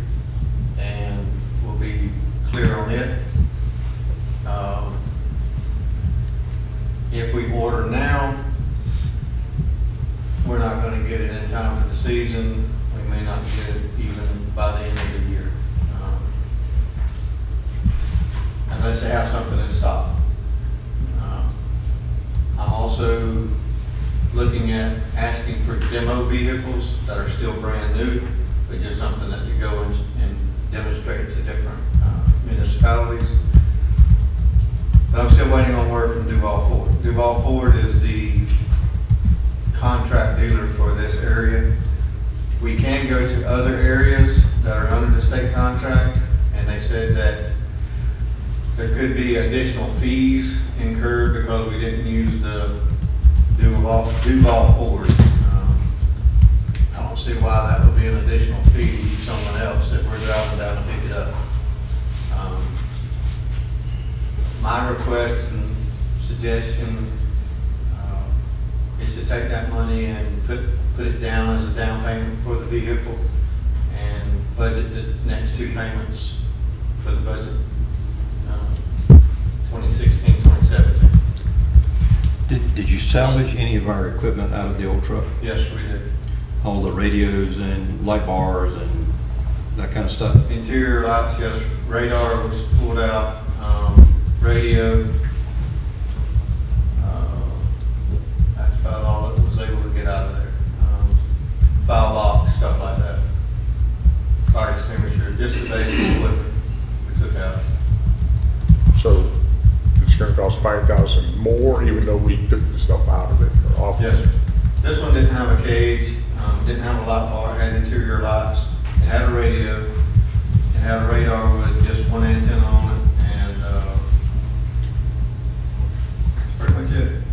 and we'll be clear on it. If we order now, we're not going to get it in time for the season. We may not get it even by the end of the year, unless they have something in stock. I'm also looking at asking for demo vehicles that are still brand new, but just something that you go and demonstrate to different municipalities. But I'm still waiting on word from Duval Ford. Duval Ford is the contract dealer for this area. We can go to other areas that are under the state contract, and they said that there could be additional fees incurred because we didn't use the Duval Ford. I don't see why that would be an additional fee to use someone else if we're driving down to pick it up. My request and suggestion is to take that money and put it down as a down payment for the vehicle and budget the next 2 payments for the budget, 2016, 2017. Did you salvage any of our equipment out of the old truck? Yes, we did. All the radios and light bars and that kind of stuff? Interior lights, yes, radar was pulled out, radio. That's about all that was able to get out of there. Foul box, stuff like that. Fire extinguisher, just the basic equipment we took out. So it's gonna cost 5,000 more, even though we took the stuff out of it or off? Yes, sir. This one didn't have a cage, didn't have a light bar, had interior lights, it had a radio, it had a radar with just one antenna on it, and, that's pretty much it.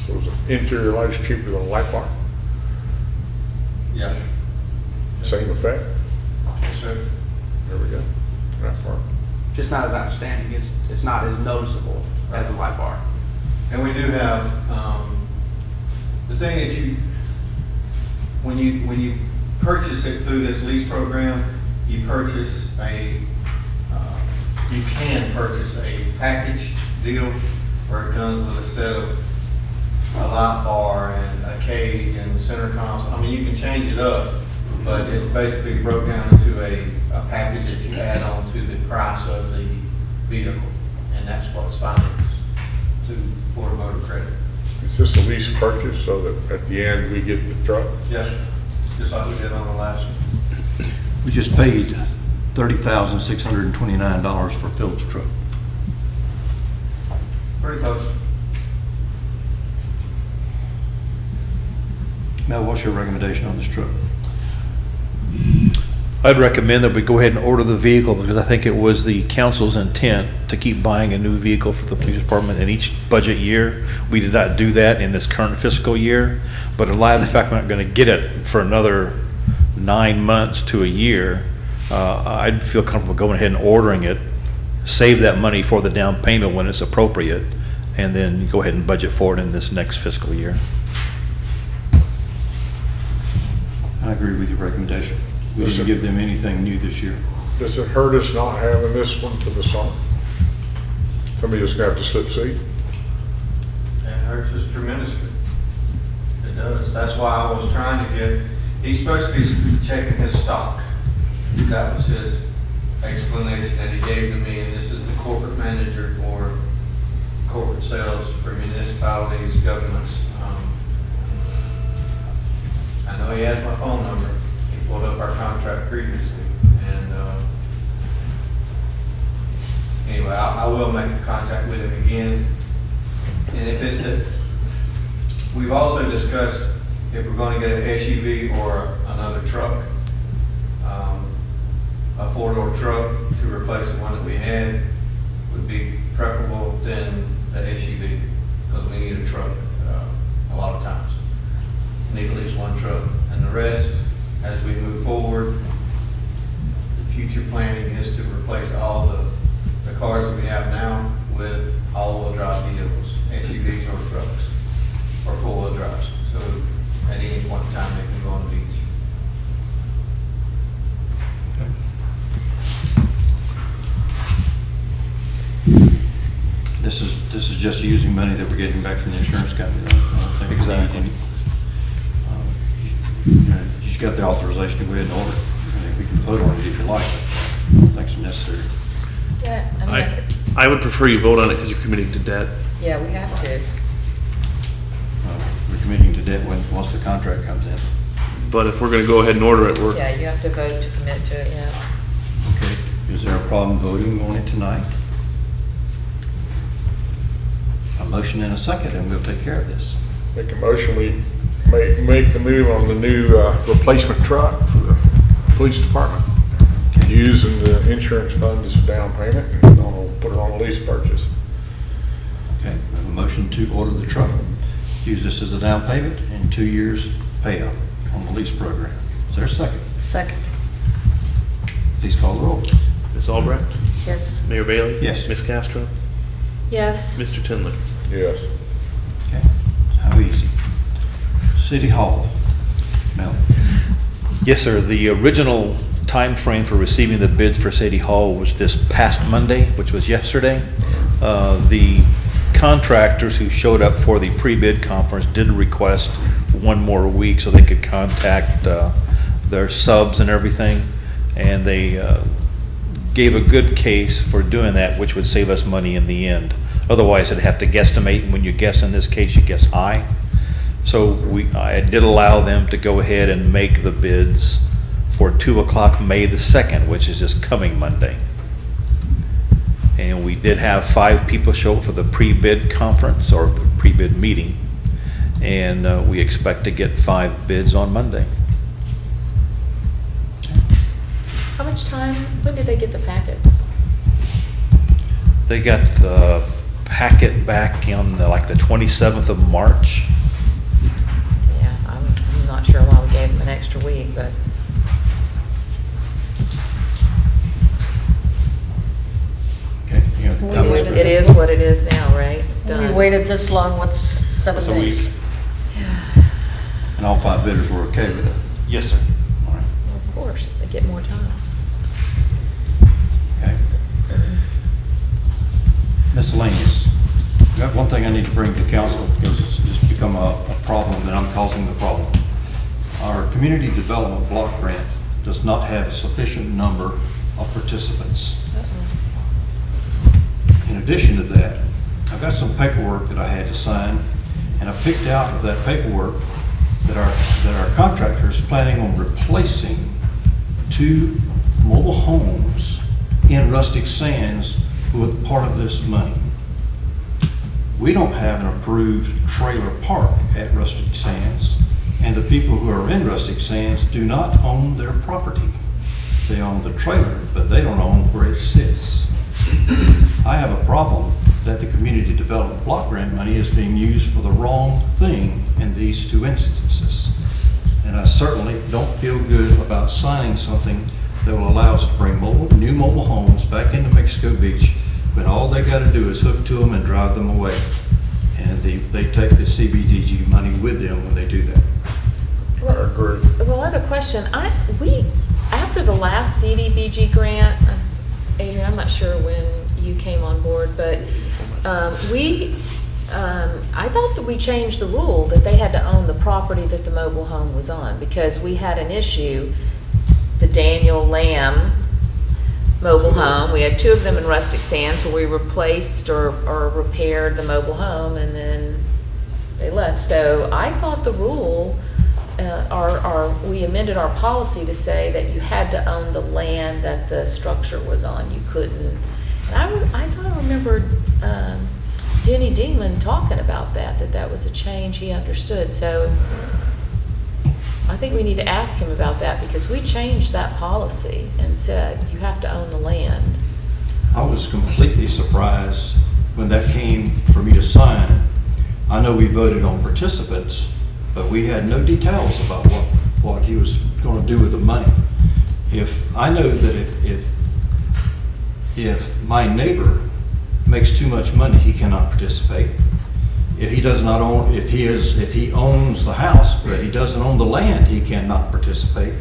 So was the interior lights cheaper than a light bar? Yes, Same effect? yes, sir. There we go. That part. Just not as outstanding, it's not as noticeable as a light bar. And we do have, the thing is when you purchase it through this lease program, you purchase you can purchase a package deal where it comes with a set of a light bar and a cage and center console. I mean, you can change it up, but it's basically broke down into a package that you add on to the price of the vehicle. And that's what's financed to Ford Motor Credit. Is this a lease purchase so that at the end we get the truck? Yes, sir. Just like we did on the last one. We just paid $30,629 for Phil's truck. Pretty close. Mel, what's your recommendation on this truck? I'd recommend that we go ahead and order the vehicle because I think it was the council's intent to keep buying a new vehicle for the police department in each budget year. We did not do that in this current fiscal year, but in light of the fact we're not going to get it for another 9 months to a year, I'd feel comfortable going ahead and ordering it, save that money for the down payment when it's appropriate, and then go ahead and budget for it in this next fiscal year. I agree with your recommendation. We didn't give them anything new this year. Does it hurt us not having this one for the summer? Somebody just gonna have to slip seat? It hurts us tremendously. It does. That's why I was trying to get, he's supposed to be checking his stock. That was his explanation that he gave to me, and this is the corporate manager for corporate sales for municipalities, governments. I know he has my phone number. He pulled up our contract previously, and anyway, I will make contact with him again. And if it's that, we've also discussed if we're going to get an SUV or another truck, a four-door truck to replace the one that we had would be preferable than the SUV, because we need a truck a lot of times. We need at least one truck, and the rest, as we move forward, the future planning is to replace all the cars that we have now with all-wheel drive vehicles, SUVs or trucks, or four-wheel drives. So at any point in time, they can go on the beach. This is just using money that we're getting back from the insurance company. I don't think it's anything. You've got the authorization to go ahead and order it. I mean, we can vote on it if you like, but I don't think it's necessary. Yeah, I mean, I would prefer you vote on it because you're committing to debt. yeah, we have to. We're committing to debt once the contract comes in. But if we're going to go ahead and order it, Yeah, you have to vote to commit to it, yeah. Okay, is there a problem voting on it tonight? A motion and a second, and we'll take care of this. Make a motion, we make the move on the new replacement truck for the police department, using the insurance fund as a down payment, and I'll put it on a lease purchase. Okay, we have a motion to order the truck. Use this as a down payment and 2 years payout on the lease program. Is there a second? Second. Please call the roll. Ms. Albrecht, Yes. Mayor Bailey? Yes. Ms. Castro? Yes. Mr. Tindley? Yes. Okay, how easy. City Hall. Mel? Yes, sir. The original time frame for receiving the bids for City Hall was this past Monday, which was yesterday. The contractors who showed up for the pre-bid conference did request one more week so they could contact their subs and everything. And they gave a good case for doing that, which would save us money in the end. Otherwise, I'd have to guesstimate, and when you guess in this case, you guess high. So I did allow them to go ahead and make the bids for 2 o'clock, May the 2nd, which is just coming Monday. And we did have 5 people show up for the pre-bid conference or the pre-bid meeting. And we expect to get 5 bids on Monday. How much time, when did they get the packets? They got the packet back on like the 27th of March. Yeah, I'm not sure why we gave them an extra week, but. Okay, any other We comments? waited It is what it is now, right? It's We done. waited this long, what's 7 That's a week. days? And all 5 bidders were okay with it? Yes, sir. All right, Well, of course, they get more time. okay. Miscellaneous. I got one thing I need to bring to council because it's become a problem and I'm causing the problem. Our community development block grant does not have a sufficient number of participants. In addition to that, I've got some paperwork that I had to sign, and I picked out of that paperwork that our contractor is planning on replacing 2 mobile homes in Rustic Sands with part of this money. We don't have an approved trailer park at Rustic Sands, and the people who are in Rustic Sands do not own their property. They own the trailer, but they don't own where it sits. I have a problem that the community development block grant money is being used for the wrong thing in these 2 instances. And I certainly don't feel good about signing something that will allow us to bring new mobile homes back into Mexico Beach when all they got to do is hook to them and drive them away. And they take the CBDG money with them when they do that. I agree. Well, I have a question. After the last CDBG grant, Adrian, I'm not sure when you came on board, but I thought that we changed the rule that they had to own the property that the mobile home was on, because we had an issue, the Daniel Lamb mobile home. We had 2 of them in Rustic Sands where we replaced or repaired the mobile home, and then they left. So I thought the rule, we amended our policy to say that you had to own the land that the structure was on. You couldn't. And I thought I remembered Denny Dingman talking about that was a change he understood. So I think we need to ask him about that, because we changed that policy and said you have to own the land. I was completely surprised when that came for me to sign. I know we voted on participants, but we had no details about what he was going to do with the money. If I know that if my neighbor makes too much money, he cannot participate. If he does not own, if he owns the house but he doesn't own the land, he cannot participate.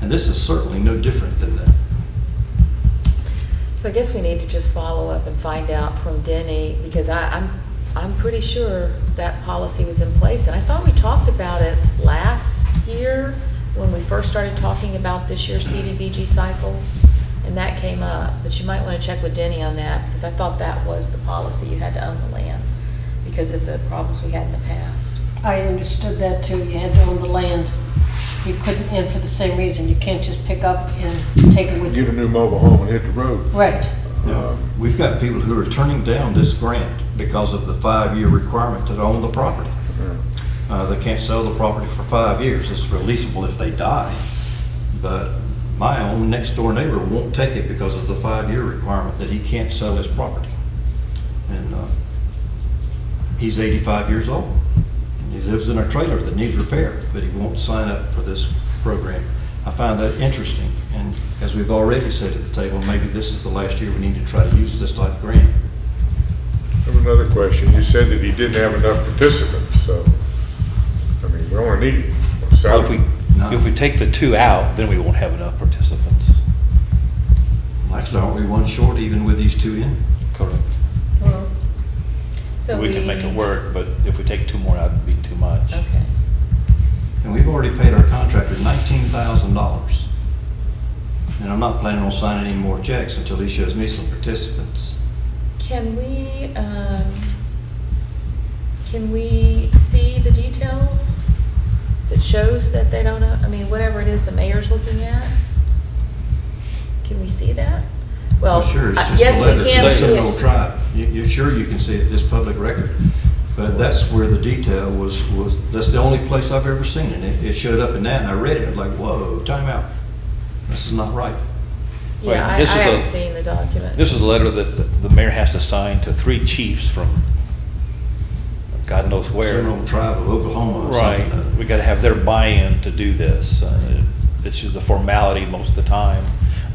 And this is certainly no different than that. So I guess we need to just follow up and find out from Denny, because I'm pretty sure that policy was in place. And I thought we talked about it last year when we first started talking about this year's CDBG cycle, and that came up. But you might want to check with Denny on that, because I thought that was the policy, you had to own the land because of the problems we had in the past. I understood that too, you had to own the land. You couldn't, and for the same reason, you can't just pick up and take it with Get a you. new mobile home and hit the road. Right. We've got people who are turning down this grant because of the 5-year requirement to own the property. They can't sell the property for 5 years. It's releasable if they die. But my own next door neighbor won't take it because of the 5-year requirement that he can't sell his property. And he's 85 years old. He lives in a trailer that needs repair, but he won't sign up for this program. I find that interesting, and as we've already said at the table, maybe this is the last year we need to try to use this type of grant. I have another question. You said that he didn't have enough participants, so, I mean, we only need Well, if we take the 2 out, then we won't have enough participants. Actually, aren't we one short even with these two in? Correct. Well, So We can make it work, but if we take two more out, it'd be too much. Okay. And we've already paid our contractor $19,000. And I'm not planning on signing any more checks until he shows me some participants. Can we see the details that shows that they don't know, I mean, whatever it is the mayor's looking at? Can we see that? Well, Sure, it's just yes, a letter. we can It's see Seminole it. Tribe. You're sure you can see it, this public record. But that's where the detail was, that's the only place I've ever seen it. It showed up in that and I read it, I'm like, whoa, time out. This is not right. Yeah, I This is a- haven't seen the document. This is a letter that the mayor has to sign to 3 chiefs from God knows where. Seminole Tribe of Oklahoma or Right, something. we gotta have their buy-in to do this. It's just a formality most of the time,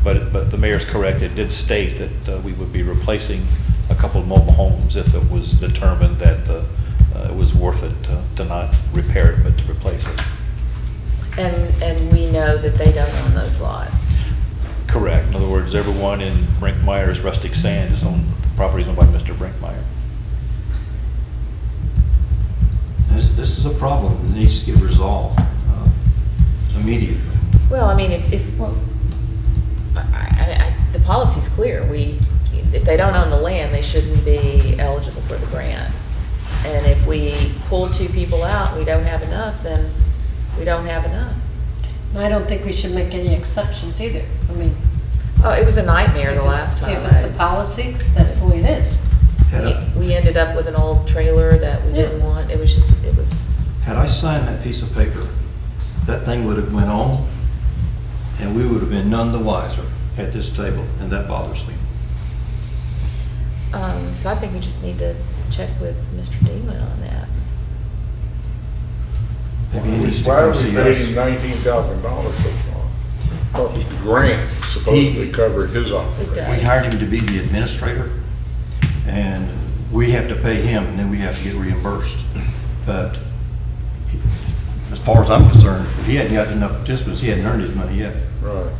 but the mayor's correct, it did state that we would be replacing a couple of mobile homes if it was determined that it was worth it to not repair it, but to replace it. And we know that they don't own those lots. Correct, in other words, everyone in Brinkmeyer's Rustic Sand is owned, property is owned by Mr. Brinkmeyer. This is a problem that needs to get resolved immediately. Well, I mean, the policy's clear. If they don't own the land, they shouldn't be eligible for the grant. And if we pull 2 people out, and we don't have enough, then we don't have enough. And I don't think we should make any exceptions either. I mean, Oh, it was a nightmare the last time. if it's a policy, that's the way it is. We ended up with an old trailer that we didn't want. It was just, it was, Had I signed that piece of paper, that thing would have went on, and we would have been none the wiser at this table, and that bothers me. so I think we just need to check with Mr. Deeman on that. Maybe he needs to Why come are we see paying us. $19,000 so far? I thought the grant supposedly covered his It operation. does. We hired him to be the administrator, and we have to pay him, and then we have to get reimbursed. But as far as I'm concerned, if he hadn't got enough participants, he hadn't earned his money yet. Right.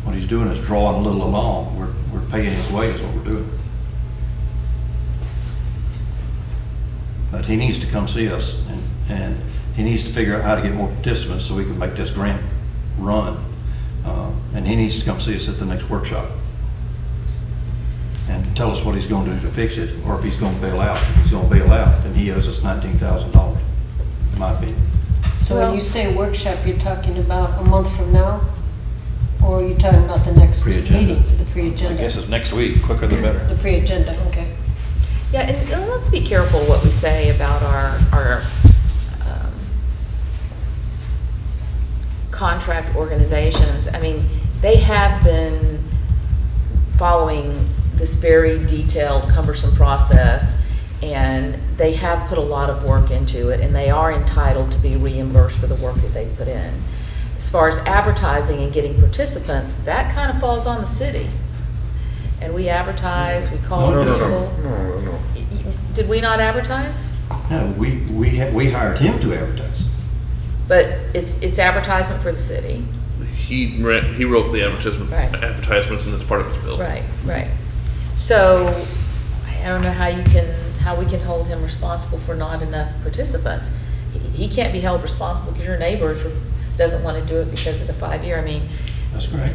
What he's doing is drawing a little along. We're paying his way is what we're doing. But he needs to come see us, and he needs to figure out how to get more participants so we can make this grant run. And he needs to come see us at the next workshop and tell us what he's going to do to fix it, or if he's going to bail out. If he's going to bail out, then he owes us $19,000, in my opinion. So when Well- you say workshop, you're talking about a month from now? Or are you talking about the next Pre-agenda. meeting, the I pre-agenda? guess it's next week, quicker the better. The pre-agenda, okay. Yeah, and let's be careful what we say about our contract organizations. I mean, they have been following this very detailed, cumbersome process, and they have put a lot of work into it, and they are entitled to be reimbursed for the work that they put in. As far as advertising and getting participants, that kind of falls on the city. And we advertise, we call No, people. No. Did we not advertise? No, we hired him to advertise. But it's advertisement for the city. He wrote the Right. advertisements, and it's part of his bill. Right, right. So I don't know how we can hold him responsible for not enough participants. He can't be held responsible because your neighbor doesn't want to do it because of the 5-year. I mean, That's correct.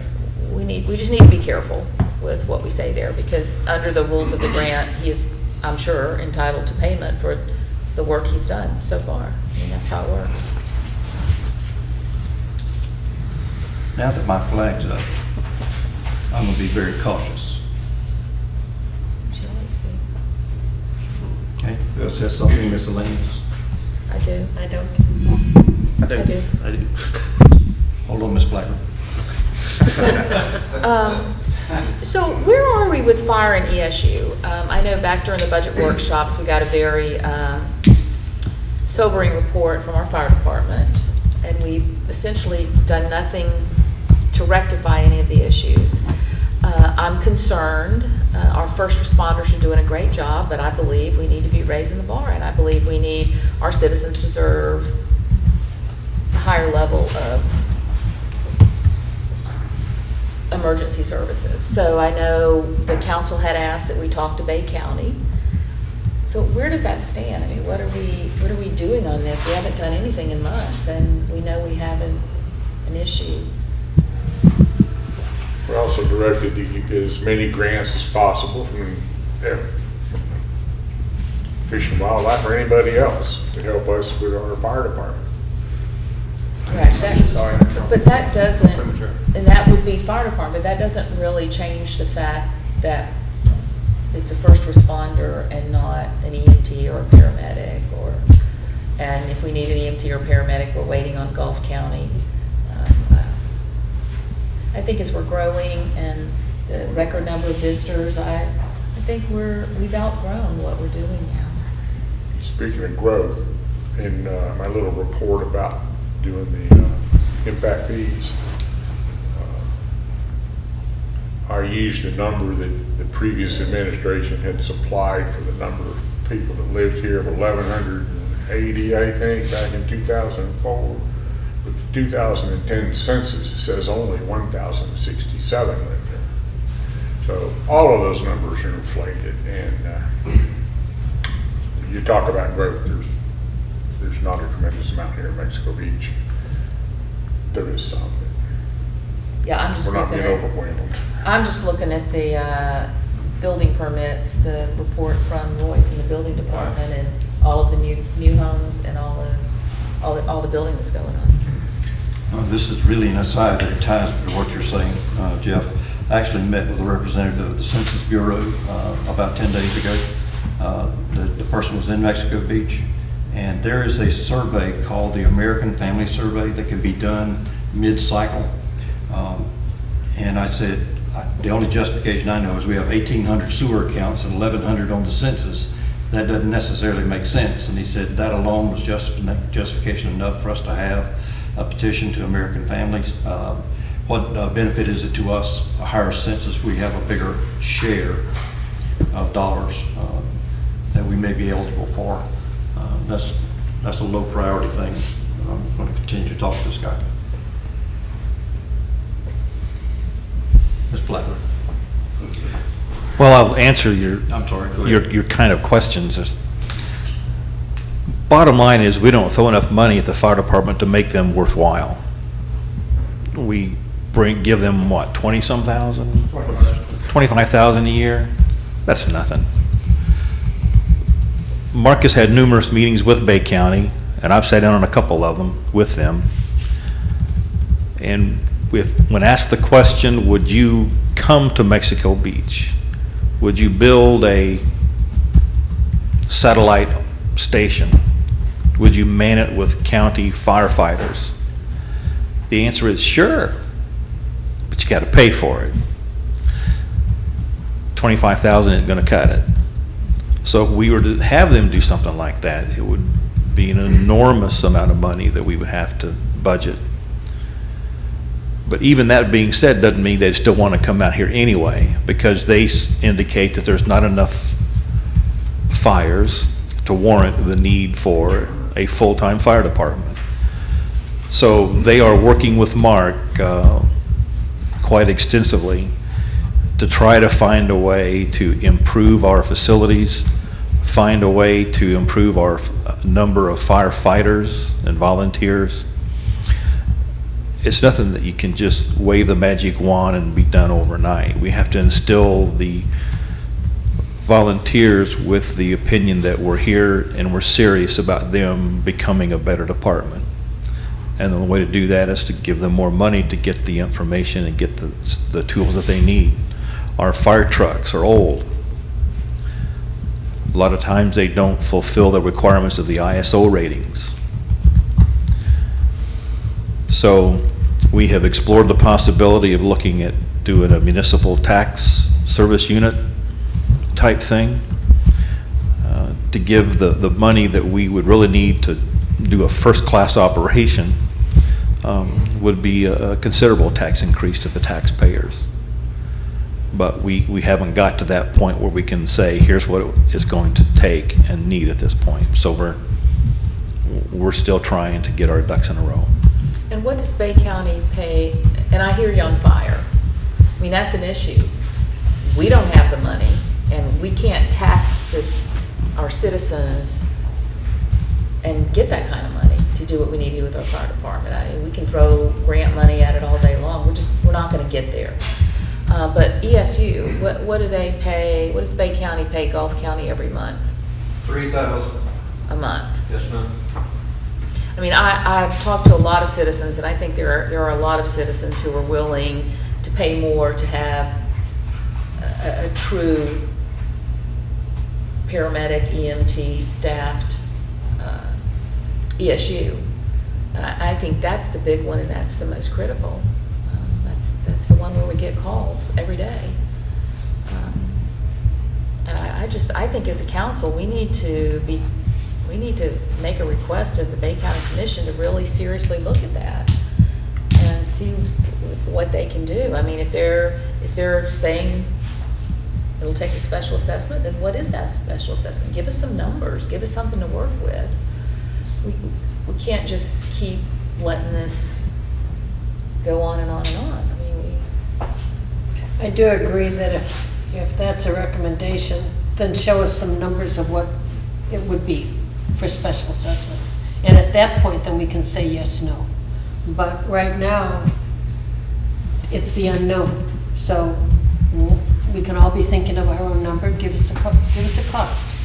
we just need to be careful with what we say there, because under the rules of the grant, he is, I'm sure, entitled to payment for the work he's done so far. I mean, that's how it works. Now that my flag's up, I'm going to be very cautious. Should always be. Okay? Who else has something miscellaneous? I do. I don't. I do. I do. I do. Hold on, Ms. Blackman. So where are we with fire and ESU? I know back during the budget workshops, we got a very sobering report from our fire department, and we've essentially done nothing to rectify any of the issues. I'm concerned. Our first responders are doing a great job, but I believe we need to be raising the bar, and I believe our citizens deserve a higher level of emergency services. So I know the council had asked that we talk to Bay County. So where does that stand? I mean, what are we doing on this? We haven't done anything in months, and we know we have an issue. We're also directed to get as many grants as possible from Fish and Wildlife or anybody else to help us with our fire department. Correct. But that doesn't, and that would be fire department, that doesn't really change the fact that it's a first responder and not an EMT or a paramedic, and if we need an EMT or paramedic, we're waiting on Gulf County. I think as we're growing and the record number of visitors, I think we've outgrown what we're doing now. Speaking of growth, in my little report about doing the impact fees, I used a number that the previous administration had supplied for the number of people that lived here of 1,180, I think, back in 2004. But the 2010 census says only 1,067 lived there. So all of those numbers are inflated, and you talk about growth, there's not a tremendous amount here in Mexico Beach. There is some. Yeah, I'm just We're not looking being at, overwhelmed. I'm just looking at the building permits, the report from Royce in the building department, and all of the new homes and all the building that's going on. This is really an aside, but it ties to what you're saying, Jeff. I actually met with a representative of the Census Bureau about 10 days ago. The person was in Mexico Beach, and there is a survey called the American Family Survey that can be done mid-cycle. And I said, the only justification I know is we have 1,800 sewer accounts and 1,100 on the census. That doesn't necessarily make sense. And he said that alone was justification enough for us to have a petition to American families. What benefit is it to us? A higher census, we have a bigger share of dollars that we may be eligible for. That's a low priority thing. I'm going to continue to talk to this guy. Ms. Blackburn. Well, I'll answer your, I'm sorry, go ahead. your kind of questions. Bottom line is, we don't throw enough money at the fire department to make them worthwhile. We give them what, 20-some thousand? 25,000 a year? That's nothing. Marcus had numerous meetings with Bay County, and I've sat down on a couple of them with them. And when asked the question, would you come to Mexico Beach? Would you build a satellite station? Would you man it with county firefighters? The answer is sure, but you got to pay for it. 25,000 isn't going to cut it. So if we were to have them do something like that, it would be an enormous amount of money that we would have to budget. But even that being said, doesn't mean they still want to come out here anyway, because they indicate that there's not enough fires to warrant the need for a full-time fire department. So they are working with Mark quite extensively to try to find a way to improve our facilities, find a way to improve our number of firefighters and volunteers. It's nothing that you can just wave the magic wand and be done overnight. We have to instill the volunteers with the opinion that we're here and we're serious about them becoming a better department. And the way to do that is to give them more money to get the information and get the tools that they need. Our fire trucks are old. A lot of times they don't fulfill the requirements of the ISO ratings. So we have explored the possibility of looking at doing a municipal tax service unit type thing to give the money that we would really need to do a first-class operation would be a considerable tax increase to the taxpayers. But we haven't got to that point where we can say, here's what it is going to take and need at this point. So we're still trying to get our ducks in a row. And what does Bay County pay? And I hear you on fire. I mean, that's an issue. We don't have the money, and we can't tax our citizens and get that kind of money to do what we need to do with our fire department. We can throw grant money at it all day long, we're not gonna get there. But ESU, what do they pay, what does Bay County pay Gulf County every month? 3,000, A month? yes, ma'am. I mean, I've talked to a lot of citizens, and I think there are a lot of citizens who are willing to pay more to have a true paramedic, EMT staffed ESU. And I think that's the big one, and that's the most critical. That's the one where we get calls every day. And I think as a council, we need to make a request of the Bay County Commission to really seriously look at that and see what they can do. I mean, if they're saying it'll take a special assessment, then what is that special assessment? Give us some numbers, give us something to work with. We can't just keep letting this go on and on and on. I mean, I do agree that if that's a recommendation, then show us some numbers of what it would be for special assessment. And at that point, then we can say yes, no. But right now, it's the unknown. So we can all be thinking of our own number, give us a cost.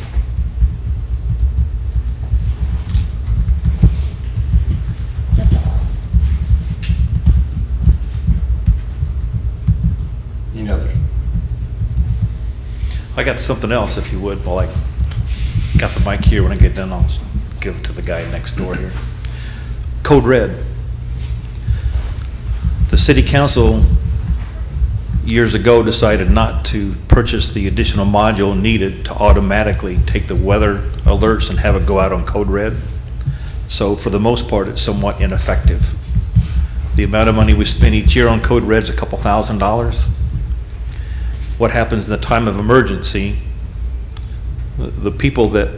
That's all. Any others? I got something else, if you would, while I got the mic here. When I get done, I'll give it to the guy next door here. Code Red. The city council years ago decided not to purchase the additional module needed to automatically take the weather alerts and have it go out on Code Red. So for the most part, it's somewhat ineffective. The amount of money we spend each year on Code Red is a couple $1,000s. What happens in the time of emergency, the people that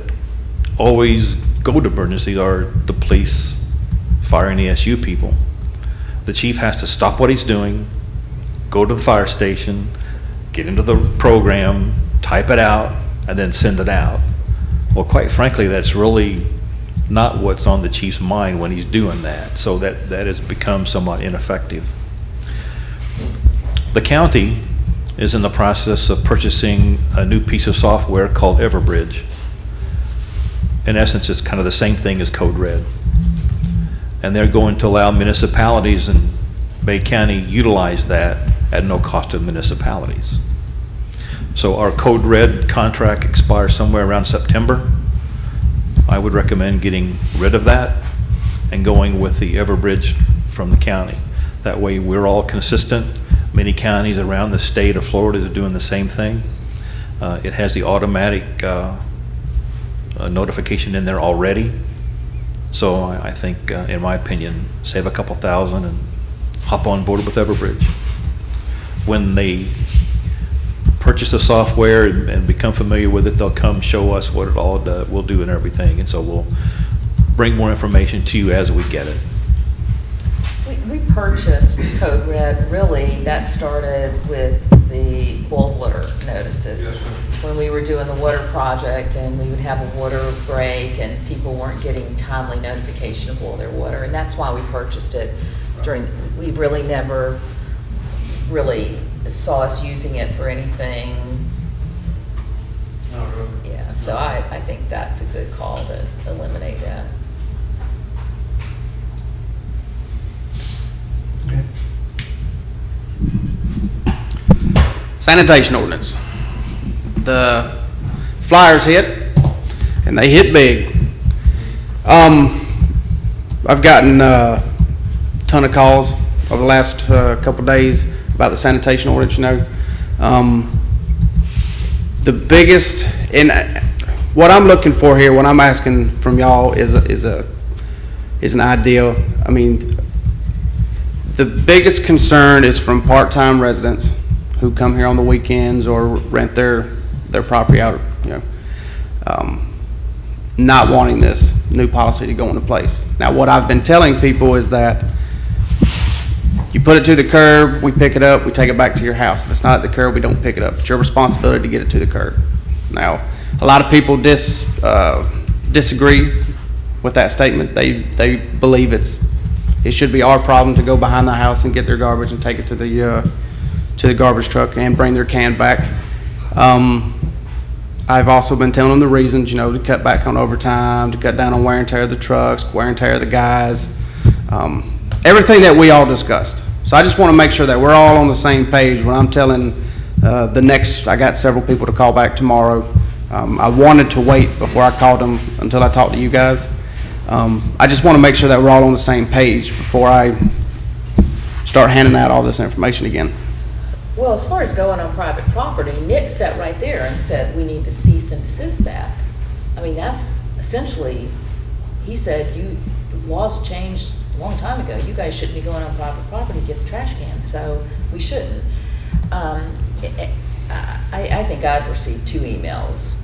always go to emergencies are the police, fire, and ESU people. The chief has to stop what he's doing, go to the fire station, get into the program, type it out, and then send it out. Well, quite frankly, that's really not what's on the chief's mind when he's doing that. So that has become somewhat ineffective. The county is in the process of purchasing a new piece of software called Everbridge. In essence, it's kind of the same thing as Code Red. And they're going to allow municipalities in Bay County utilize that at no cost to municipalities. So our Code Red contract expires somewhere around September. I would recommend getting rid of that and going with the Everbridge from the county. That way we're all consistent. Many counties around the state of Florida are doing the same thing. It has the automatic notification in there already. So I think, in my opinion, save a couple $1,000 and hop on board with Everbridge. When they purchase the software and become familiar with it, they'll come show us what it all will do and everything. And so we'll bring more information to you as we get it. we purchased Code Red, really, that started with the boil water notices. Yes, ma'am. When we were doing the water project and we would have a water break and people weren't getting timely notification of boil their water. And that's why we purchased it we really never really saw us using it for anything. Not really. Yeah, so I think that's a good call to eliminate that. Sanitation ordinance. The flyers hit, and they hit big. I've gotten a ton of calls over the last couple days about the sanitation ordinance, you know. The biggest, and what I'm looking for here, what I'm asking from y'all is an idea. I mean, the biggest concern is from part-time residents who come here on the weekends or rent their property out, you know, not wanting this new policy to go into place. Now, what I've been telling people is that You put it to the curb, we pick it up, we take it back to your house. If it's not at the curb, we don't pick it up. It's your responsibility to get it to the curb. Now, a lot of people disagree with that statement. They believe it should be our problem to go behind the house and get their garbage and take it to the garbage truck and bring their can back. I've also been telling them the reasons, to cut back on overtime, to cut down on wear and tear of the trucks, wear and tear of the guys, everything that we all discussed. So I just want to make sure that we're all on the same page when I'm telling I got several people to call back tomorrow. I wanted to wait before I called them until I talked to you guys. I just want to make sure that we're all on the same page before I start handing out all this information again. Well, as far as going on private property, Nick sat right there and said, we need to cease and desist that. I mean, that's essentially, he said, laws changed a long time ago. You guys shouldn't be going on private property to get the trash can, so we shouldn't. I think I've received 2 emails.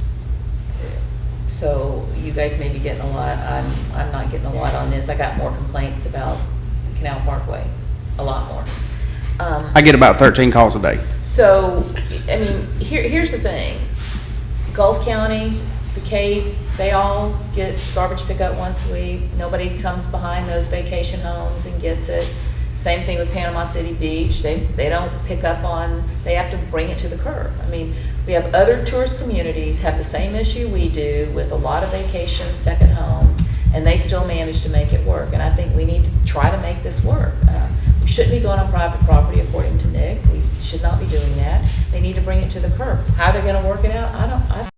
So you guys may be getting a lot. I'm not getting a lot on this. I got more complaints about Canal Parkway, a lot more. I get about 13 calls a day. So, I mean, here's the thing. Gulf County, the Cape, they all get garbage pickup once a week. Nobody comes behind those vacation homes and gets it. Same thing with Panama City Beach. They don't pick up on, they have to bring it to the curb. I mean, we have other tourist communities have the same issue we do with a lot of vacation second homes, and they still manage to make it work. And I think we need to try to make this work. We shouldn't be going on private property, according to Nick. We should not be doing that. They need to bring it to the curb. How they're going to work it out, I don't